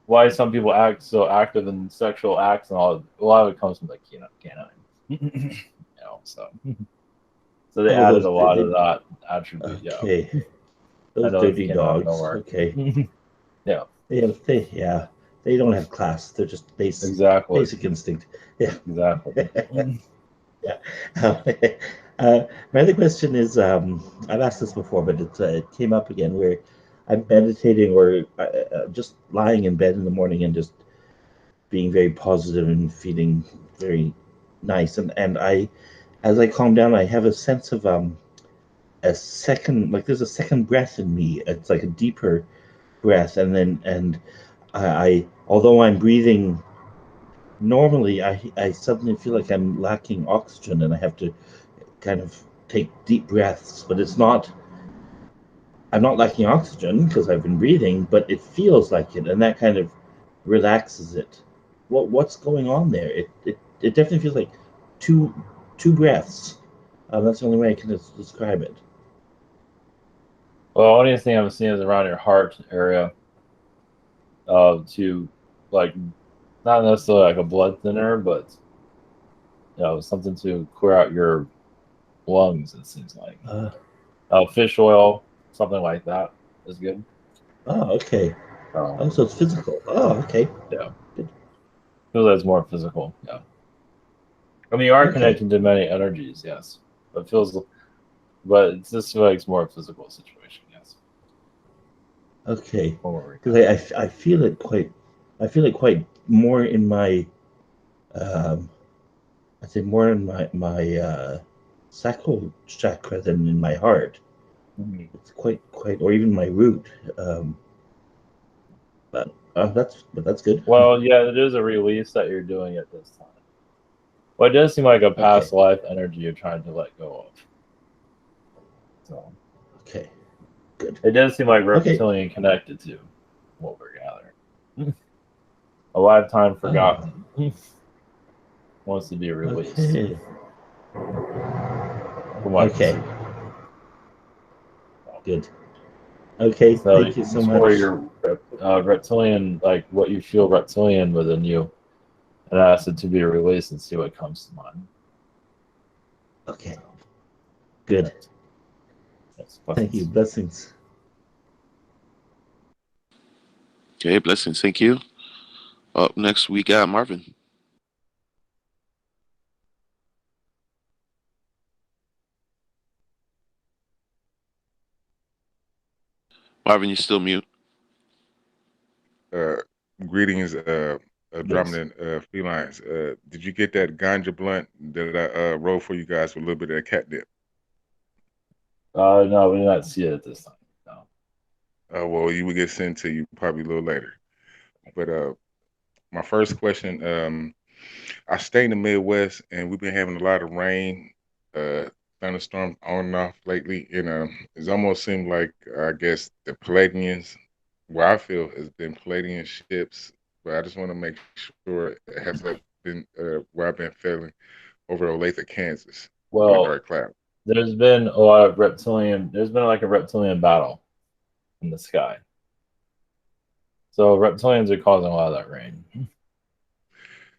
why some people act so active in sexual acts and all, a lot of it comes from the canine. So they added a lot of that attribute. Okay. Those dirty dogs. Okay. Yeah. They don't have class. They're just basic instinct. Yeah. Exactly. My other question is, I've asked this before, but it came up again, where I'm meditating or just lying in bed in the morning and just being very positive and feeling very nice. And as I calm down, I have a sense of a second, like there's a second breath in me. It's like a deeper breath, and I although I'm breathing normally, I suddenly feel like I'm lacking oxygen, and I have to kind of take deep breaths. But I'm not lacking oxygen because I've been breathing, but it feels like it, and that kind of relaxes it. What's going on there? It definitely feels like two breaths. That's the only way I can describe it. Well, only thing I'm seeing is around your heart area. To like, not necessarily like a blood thinner, but something to clear out your lungs. It seems like fish oil, something like that is good. Oh, okay. So it's physical. Oh, okay. Yeah. Good. Feels like it's more physical. Yeah. I mean, you are connected to many energies, yes. But it just feels like it's more a physical situation, yes. Okay. Because I feel it quite more in my I'd say more in my sacral chakra than in my heart. Mm-hmm. It's quite, or even my root. But that's good. Well, yeah, it is a release that you're doing at this time. Well, it does seem like a past life energy you're trying to let go of. So. Okay. Good. It does seem like reptilian connected to what we're gathering. A lifetime forgotten. Wants to be released. Okay. Good. Okay, so thank you so much. For your reptilian, like what you feel reptilian within you, and ask it to be released and see what comes to mind. Okay. Good. Yes, thank you. Blessings. Okay, blessings. Thank you. Up next, we got Marvin. Marvin, you still mute. Greetings, Andromedan felines. Did you get that ganja blunt that I rolled for you guys with a little bit of that catnip? No, we did not see it at this time. No. Well, you would get sent to you probably a little later. But my first question, I stay in the Midwest, and we've been having a lot of rain, thunderstorms on and off lately, and it's almost seemed like I guess the Palladians, where I feel has been Palladian ships, but I just want to make sure it has that been where I've been feeling over Olathe, Kansas, on the Well, dark cloud. there's been a lot of reptilian. There's been like a reptilian battle in the sky. So reptilians are causing a lot of that rain.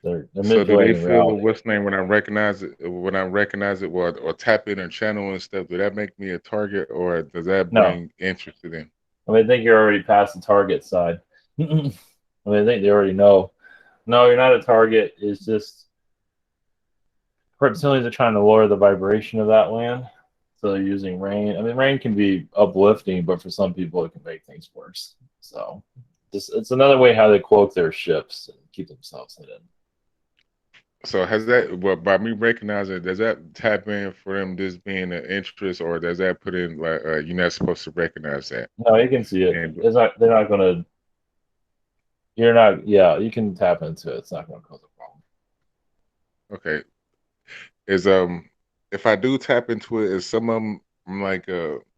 They're So do they manipulating feel reality. what's name when I recognize it? When I recognize it, or tap in and channel and stuff, do that make me a target, or does that No, bring interest to them? I mean, I think you're already past the target side. I mean, I think they already know. No, you're not a target. It's just reptilians are trying to lower the vibration of that land. So they're using rain. I mean, rain can be uplifting, but for some people, it can make things worse. So it's another way how they cloak their ships and keep themselves hidden. So has that, well, by me recognizing it, does that tap in for them just being an interest, or does that put in like you're not supposed to recognize that? No, you can see it. And It's not. They're not going to. You're not. Yeah, you can tap into it. It's not going to cause a problem. okay, is if I do tap into it, is some of them like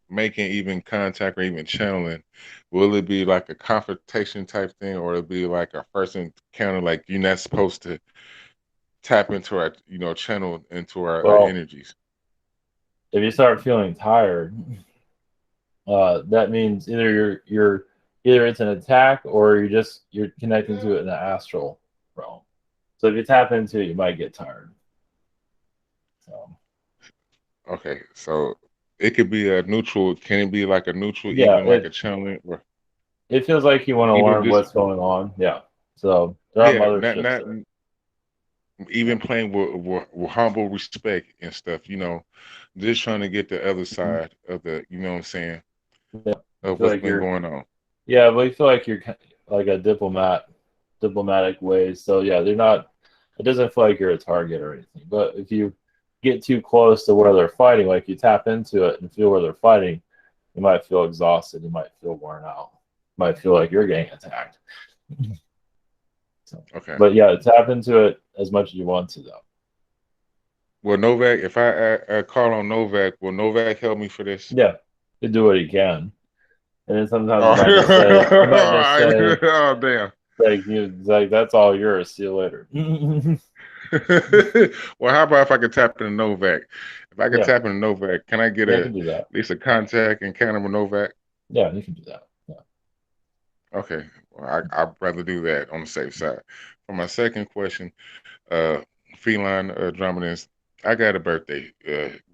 making even contact or even channeling, will it be like a confrontation type thing, or it'll be like a first encounter, like you're not supposed to tap into our, channel into our Well, energies? if you start feeling tired, that means either it's an attack or you're connecting to it in the astral realm. So if you tap into it, you might get tired. So Okay, so it could be a neutral. Can it be like a neutral, yeah, even like a channeling, or it feels like you want to even learn just what's going on. Yeah. So there are yeah, motherships not there. even playing with humble respect and stuff. Just trying to get the other side of the, you know what I'm saying, Yeah. of what's been going on. Yeah, but you feel like you're like a diplomatic ways. So yeah, they're not. It doesn't feel like you're a target or anything. But if you get too close to where they're fighting, like you tap into it and feel where they're fighting, you might feel exhausted. You might feel worn out. You might feel like you're getting attacked. So, Okay. but yeah, tap into it as much as you want to, though. Well, Novak, if I call on Novak, will Novak help me for this? Yeah, you do what he can, and then sometimes Oh, you might just say, oh damn. Like that's all yours. See you later. Well, how about if I could tap into Novak? If I could Yeah. tap into Novak, can I get Yeah, you can do that. at least a contact encounter with Novak? Yeah, you can do that. Yeah. Okay, well, I'd rather do that on the safe side. For my second question, Feline Andromedans, I got a birthday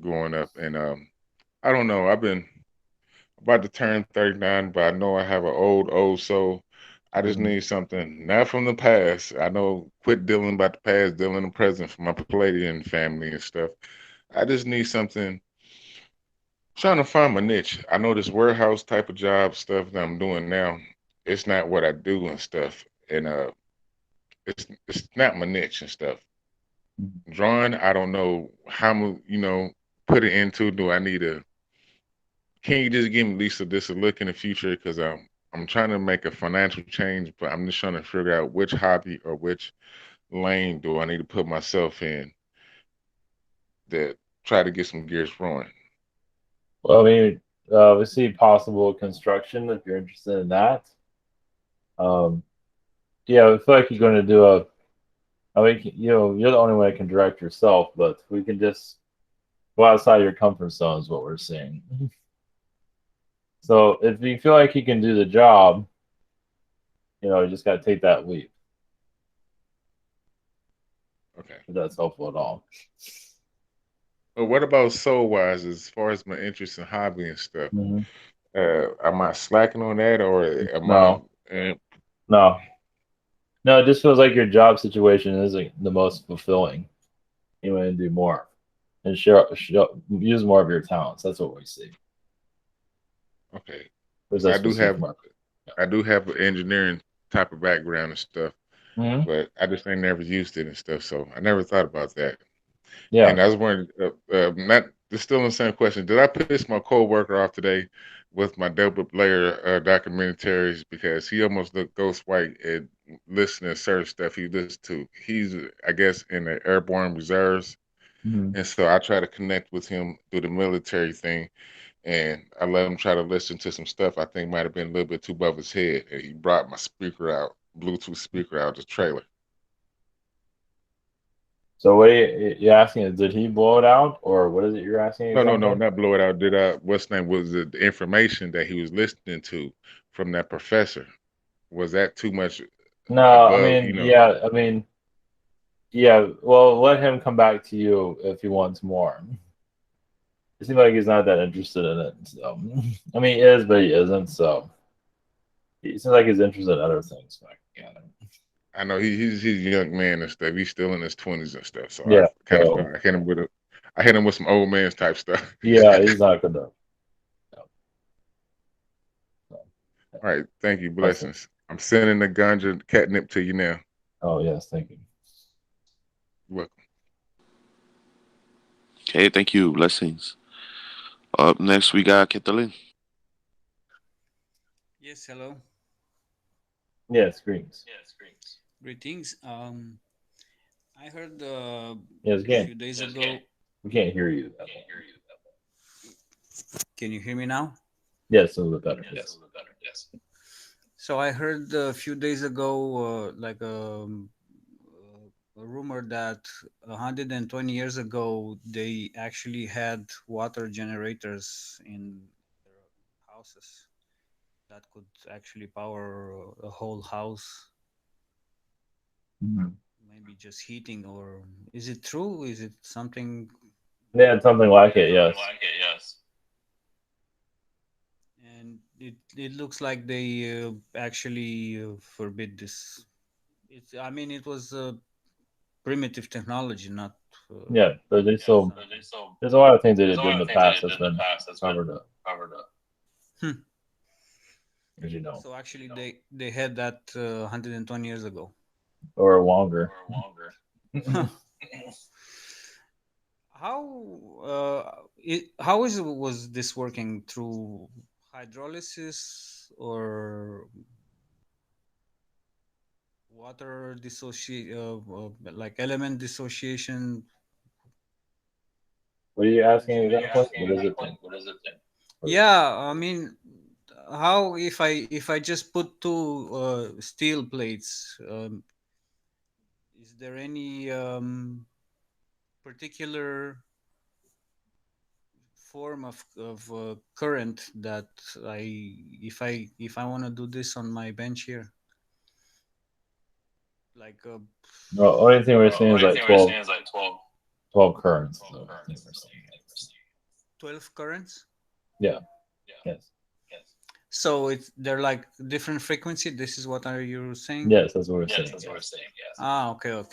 going up, and I don't know. I've been about to turn 39, but I know I have an old soul. I just need something, not from the past. I know, quit dealing about the past, dealing in the present for my Palladian family and stuff. I just need something, trying to find my niche. I know this warehouse type of job stuff that I'm doing now, it's not what I do and stuff. And it's not my niche and stuff. Drawing, I don't know how put it into. Do I need a? Can you just give me at least a look in the future? Because I'm trying to make a financial change, but I'm just trying to figure out which hobby or which lane do I need to put myself in that try to get some gears rolling. Well, I mean, we see possible construction if you're interested in that. Yeah, I feel like you're going to do a. I mean, you're the only one that can direct yourself, but we can just go outside your comfort zone is what we're seeing. So if you feel like you can do the job, you just got to take that leap. Okay. If that's helpful at all. But what about soul wise, as far as my interest in hobby and stuff? Am I slacking on that, or am No. No, it just feels like your job situation isn't the most fulfilling. You want to do more and use more of your talents. That's what we see. Okay. So I do have an engineering type of background and stuff, but I just ain't never used it and stuff, so I never thought about that. Yeah. And I was wondering, not still in the same question. Did I piss my coworker off today with my double layer documentaries because he almost looked ghost white and listening to certain stuff he listens to? He's, I guess, in the airborne reserves, and so I try to connect with him through the military thing, and I let him try to listen to some stuff I think might have been a little bit too above his head, and he brought my speaker out, Bluetooth speaker out the trailer. So what are you asking? Did he blow it out, or what is it you're asking? No, not blow it out. Did what's name was the information that he was listening to from that professor? Was that too much? No, above, I mean, yeah. Well, let him come back to you if he wants more. It seems like he's not that interested in it. So, I mean, he is, but he isn't. So, it seems like he's interested in other things. I know he's a young man and stuff. He's still in his 20s and stuff. So yeah, I hit him with some old man's type stuff. Yeah, he's not gonna. All right, thank you. Blessings. I'm sending the ganja catnip to you now. Oh yes, thank you. You're welcome. Okay, thank you. Blessings. Up next, we got Kathleen. Yes, hello. Yes, greetings. Greetings. I heard Yes, a few days ago. We can't hear you. Can you hear me now? Yes, a little bit better. Yes. So I heard a few days ago, a rumor that 120 years ago they actually had water generators in their houses that could actually power a whole house. Maybe just heating, or is it true? Is it something? Yeah, something like it. Yes. And it looks like they actually forbid this. I mean, it was primitive technology, not. Yeah, but they still. There's a lot of things they did in the past that's been covered up. As you know. So actually, they had that 120 years ago. Or longer. How was this working, through hydrolysis or water like element dissociation? What are you asking exactly? What is it? Yeah, I mean, how if I just put two steel plates, is there any particular form of current that if I want to do this on my bench here, like no, only thing we're seeing is like 12 currents. 12 currents. Yeah. Yes. So they're like different frequency. This is what are you saying? Yes, that's what we're saying. Yes. Ah, okay.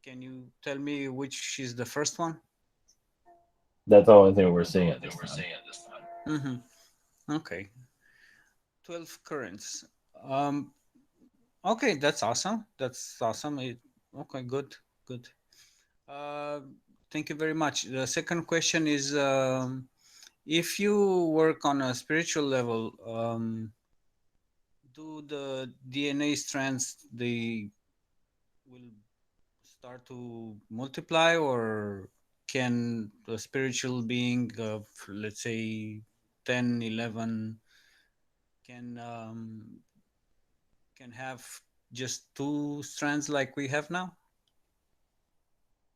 Can you tell me which is the first one? That's the only thing we're seeing at this time. Okay. 12 currents. Okay, that's awesome. Okay, good. Thank you very much. The second question is, if you work on a spiritual level, do the DNA strands, they will start to multiply, or can a spiritual being of, let's say, 10, 11 can have just two strands like we have now?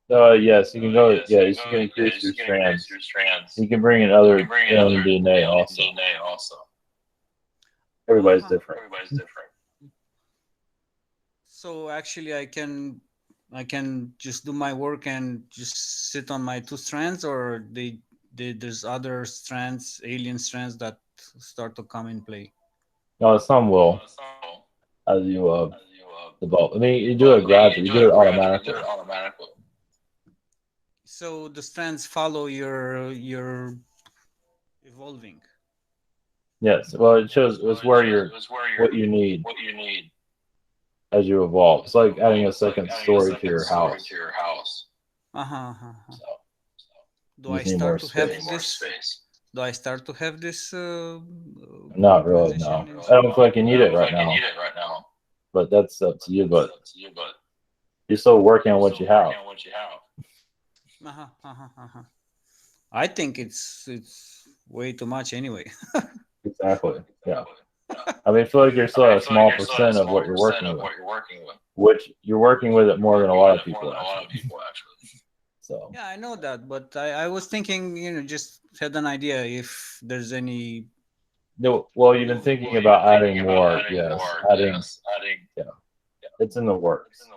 Yes, you can go. Yeah, you can increase your strands. You can bring in other DNA also. Everybody's different. So actually, I can just do my work and just sit on my two strands, or there's other strands, alien strands, that start to come in play? No, some will, as you develop. I mean, you do it gradually. You do it automatically. So the strands follow your evolving. Yes. Well, it shows it's where what you need as you evolve. It's like adding a second story to your house. Do You I just need more start to have space. this? Do I start to have this Not really, no. transition? I don't feel like you need it right now. But that's up to you. But you're still working on what you have. I think it's way too much anyway. Exactly. Yeah. I mean, I feel like you're still at a small percent of what you're working with, which you're working with it more than a lot of people actually. So Yeah, I know that, but I was thinking, just had an idea if there's any. no, well, you've been thinking about adding more. Yes, adding. Yeah, it's in the works.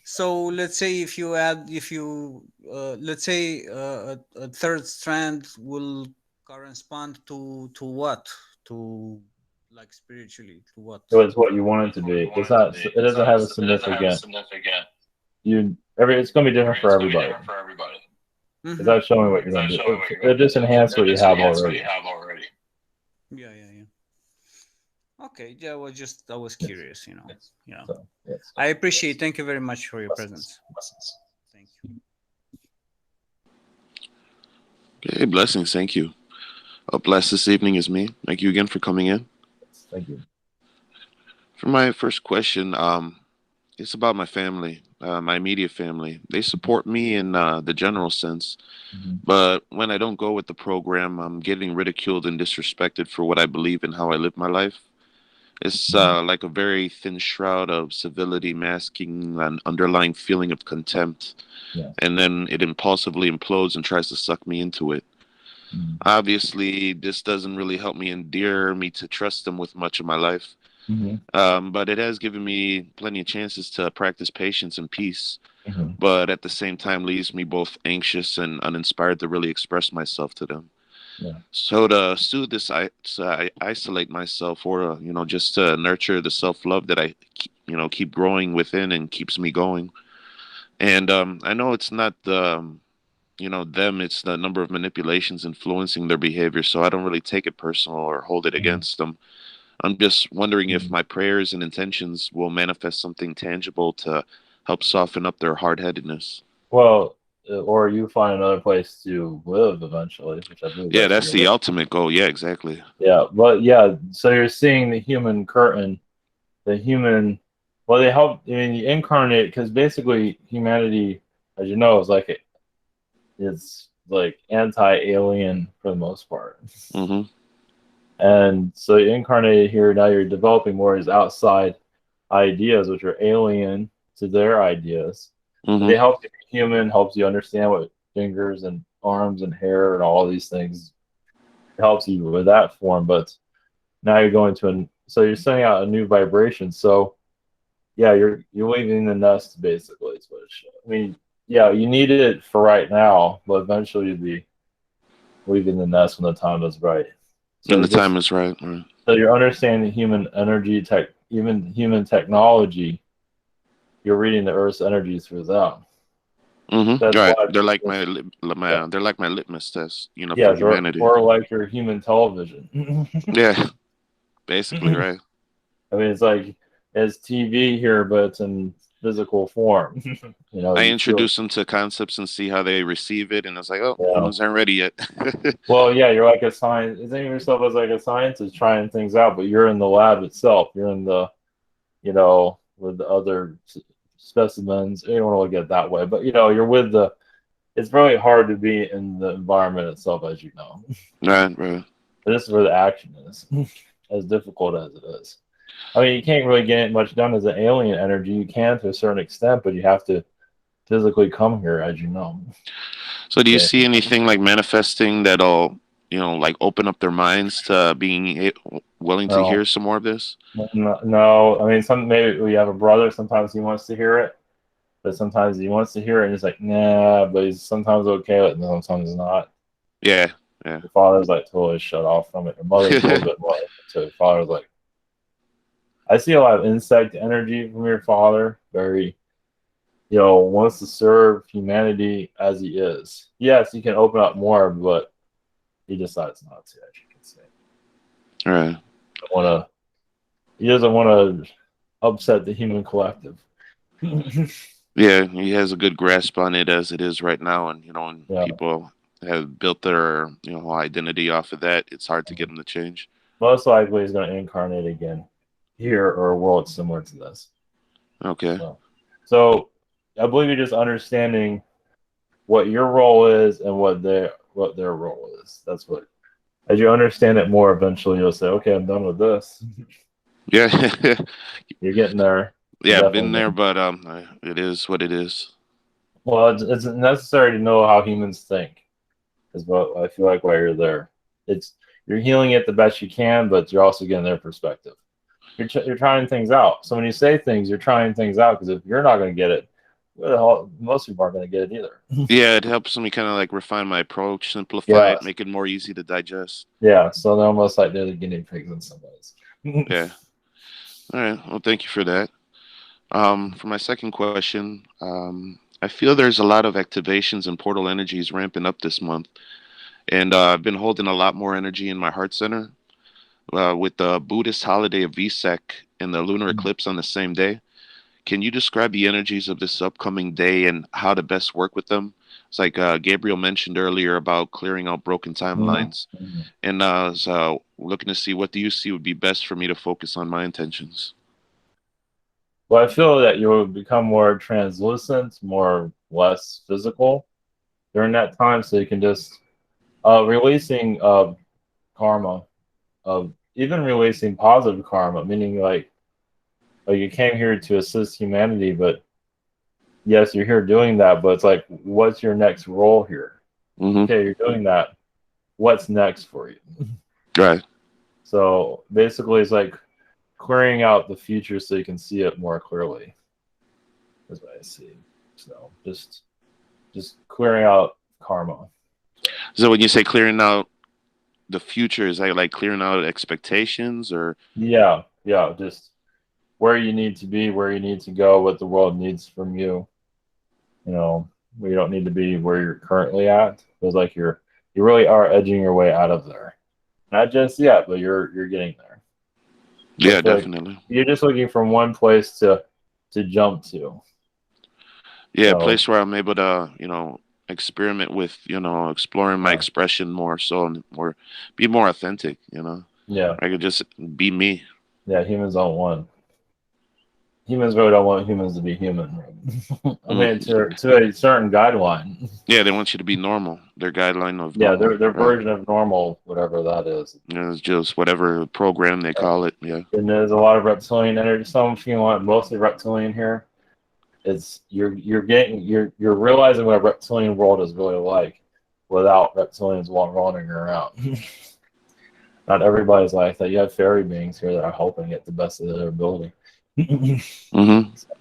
So let's say if you add, let's say a third strand will correspond to what? To like spiritually, to what? So it's what you want it to be. It's not. It doesn't have a significant. It's going to be different for everybody. Because that's showing what you're going to do. It just enhance what you have already. Yeah. Okay, yeah. I was curious, So, yes. I appreciate. Thank you very much for your presence. Thank you. Okay, blessings. Thank you. Up last this evening is me. Thank you again for coming in. Thank you. For my first question, it's about my family, my immediate family. They support me in the general sense, but when I don't go with the program, I'm getting ridiculed and disrespected for what I believe and how I live my life. It's like a very thin shroud of civility masking an underlying feeling of contempt. Yeah. And then it impulsively implodes and tries to suck me into it. Obviously, this doesn't really help me endear me to trust them with much of my life. But it has given me plenty of chances to practice patience and peace. But at the same time, leaves me both anxious and uninspired to really express myself to them. Yeah. So to soothe this, I isolate myself, or just to nurture the self-love that I keep growing within and keeps me going. And I know it's not the them, it's the number of manipulations influencing their behavior, so I don't really take it personal or hold it against them. I'm just wondering if my prayers and intentions will manifest something tangible to help soften up their hard-headedness. Well, or you find another place to live eventually, which I believe. Yeah, that's the ultimate goal. Yeah, exactly. Yeah, but yeah, so you're seeing the human curtain, the human. Well, they help. I mean, you incarnate because basically humanity, as you know, it's like anti-alien for the most part. And so you incarnated here. Now you're developing more as outside ideas, which are alien to their ideas. They help you be human, helps you understand what fingers and arms and hair and all these things. It helps you with that form, but now you're going to so you're sending out a new vibration. So yeah, you're leaving the nest basically. Is what it shows. I mean, yeah, you need it for right now, but eventually you'll be leaving the nest when the time is right. So when the time is right. So you're understanding human energy, even human technology. You're reading the Earth's energy through them. Right. They're like they're like my litmus test, for humanity. Or like your human television. Yeah, basically, right. I mean, it's like it's TV here, but it's in physical form. I introduce them to concepts and see how they receive it, and it's like, humans aren't ready yet. Well, yeah, you're like a science. Think of yourself as like a scientist trying things out, but you're in the lab itself. You're in the, with the other specimens. You don't want to look at it that way, but you're with the. It's really hard to be in the environment itself, as you know. Right. This is where the action is, as difficult as it is. I mean, you can't really get much done as an alien energy. You can to a certain extent, but you have to physically come here, as you know. So do you see anything like manifesting that'll, like open up their minds to being willing to hear some more of this? No. I mean, maybe we have a brother. Sometimes he wants to hear it, but sometimes he wants to hear it, and he's like, nah, but he's sometimes okay with it, and sometimes not. Yeah. Your father's like totally shut off from it. Your mother's a little bit more. So your father's like, I see a lot of insect energy from your father. Very, wants to serve humanity as he is. Yes, he can open up more, but he decides not to, as you can say. All right. He doesn't want to upset the human collective. Yeah, he has a good grasp on it as it is right now, and and Yeah. people have built their whole identity off of that. It's hard to get them to change. Most likely, he's going to incarnate again here or a world similar to this. Okay. So I believe you're just understanding what your role is and what their role is. That's what. As you understand it more, eventually you'll say, "Okay, I'm done with this." Yeah. You're getting there. Yeah, You're I've been there, definitely but it is what it is. well, it's necessary to know how humans think. Is what I feel like while you're there. You're healing it the best you can, but you're also getting their perspective. You're trying things out. So when you say things, you're trying things out because if you're not going to get it, well, most people aren't going to get it either. Yeah, it helps me kind of like refine my approach, simplify it, Yes. make it more easy to digest. Yeah, so they're almost like they're the guinea pigs in some ways. Yeah. All right. Well, thank you for that. For my second question, I feel there's a lot of activations and portal energies ramping up this month, and I've been holding a lot more energy in my heart center. With the Buddhist holiday of Vesak and the lunar eclipse on the same day. Can you describe the energies of this upcoming day and how to best work with them? It's like Gabriel mentioned earlier about clearing out broken timelines. And so looking to see what do you see would be best for me to focus on my intentions. Well, I feel that you will become more translucent, less physical during that time, so you can just releasing karma, even releasing positive karma, meaning like you came here to assist humanity, but yes, you're here doing that, but it's like, what's your next role here? Okay, you're doing that. What's next for you? Right. So basically, it's like clearing out the future so you can see it more clearly. That's what I see. So just clearing out karma. So when you say clearing out the future, is that like clearing out expectations or? Yeah, just where you need to be, where you need to go, what the world needs from you. Where you don't need to be where you're currently at. Feels like you really are edging your way out of there. Not just yet, but you're getting there. Yeah, definitely. You're just looking from one place to jump to. Yeah, a place where I'm able to, experiment with, exploring my expression more so and be more authentic, Yeah. I could just be me. Yeah, humans don't want. Humans really don't want humans to be human. I mean, to a certain guideline. Yeah, they want you to be normal. Their guideline of normal, their version of normal, whatever that is. It's just whatever program they call it. Yeah. And there's a lot of reptilian energy. Some if you want mostly reptilian here. It's you're realizing what a reptilian world is really like without reptilians running around. Not everybody's like that. You have fairy beings here that are helping it the best of their ability.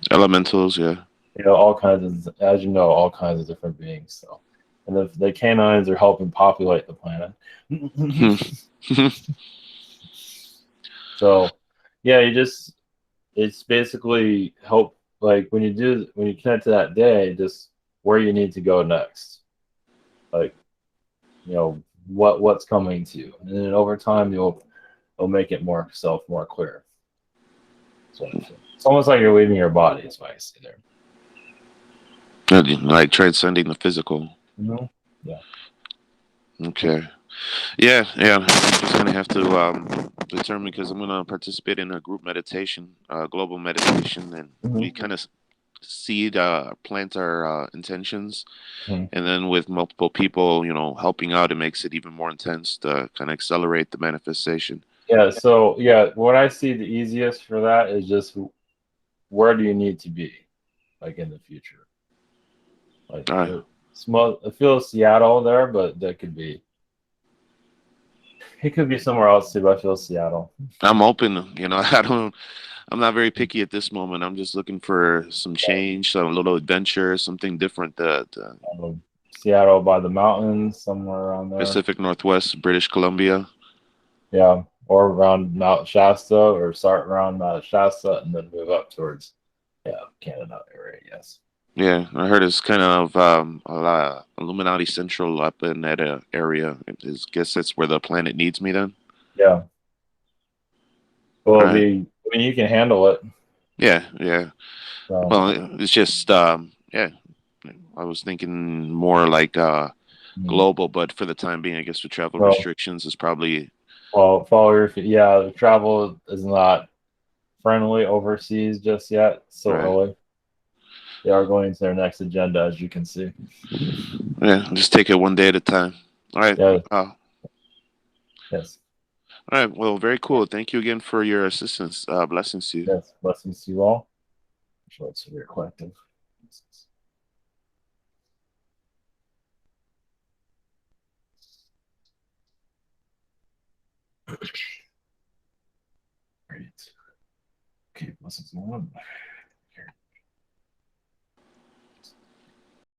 Elementals, yeah. All kinds of, as you know, all kinds of different beings. So, and the canines are helping populate the planet. So, yeah, it's basically help. Like when you connect to that day, just where you need to go next. Like, what's coming to you, and then over time it'll make it more clear. So it's almost like you're leaving your body. Is what I see there. Like transcending the physical. Yeah. Okay. Yeah. I'm just gonna have to determine because I'm gonna participate in a group meditation, global meditation, and we kind of plant our intentions, and then with multiple people, helping out, it makes it even more intense to kind of accelerate the manifestation. Yeah. So what I see the easiest for that is just where do you need to be, like in the future. Like I feel Seattle there, but that could be. It could be somewhere else too, but I feel Seattle. I'm open. I'm not very picky at this moment. I'm just looking for some change, some little adventure, something different. Seattle by the mountains, somewhere around there. Pacific Northwest, British Columbia. Yeah, or around Mount Shasta, or start around Mount Shasta and then move up towards, Canada area. Yes. Yeah, I heard it's kind of Illuminati Central up in that area. I guess that's where the planet needs me then. Yeah. Well, I mean, you can handle it. Yeah, yeah. So, Well, it's just yeah. I was thinking more like global, but for the time being, I guess with travel well, restrictions is probably well, yeah, the travel is not friendly overseas just yet. So right. early. They are going to their next agenda, as you can see. Yeah, just take it one day at a time. All right. Yeah. All Yes. right. Well, very cool. Thank you again for your assistance. Blessings to you. Yes. Blessings to you all. So it's your collective. Great. Okay, blessings, everyone.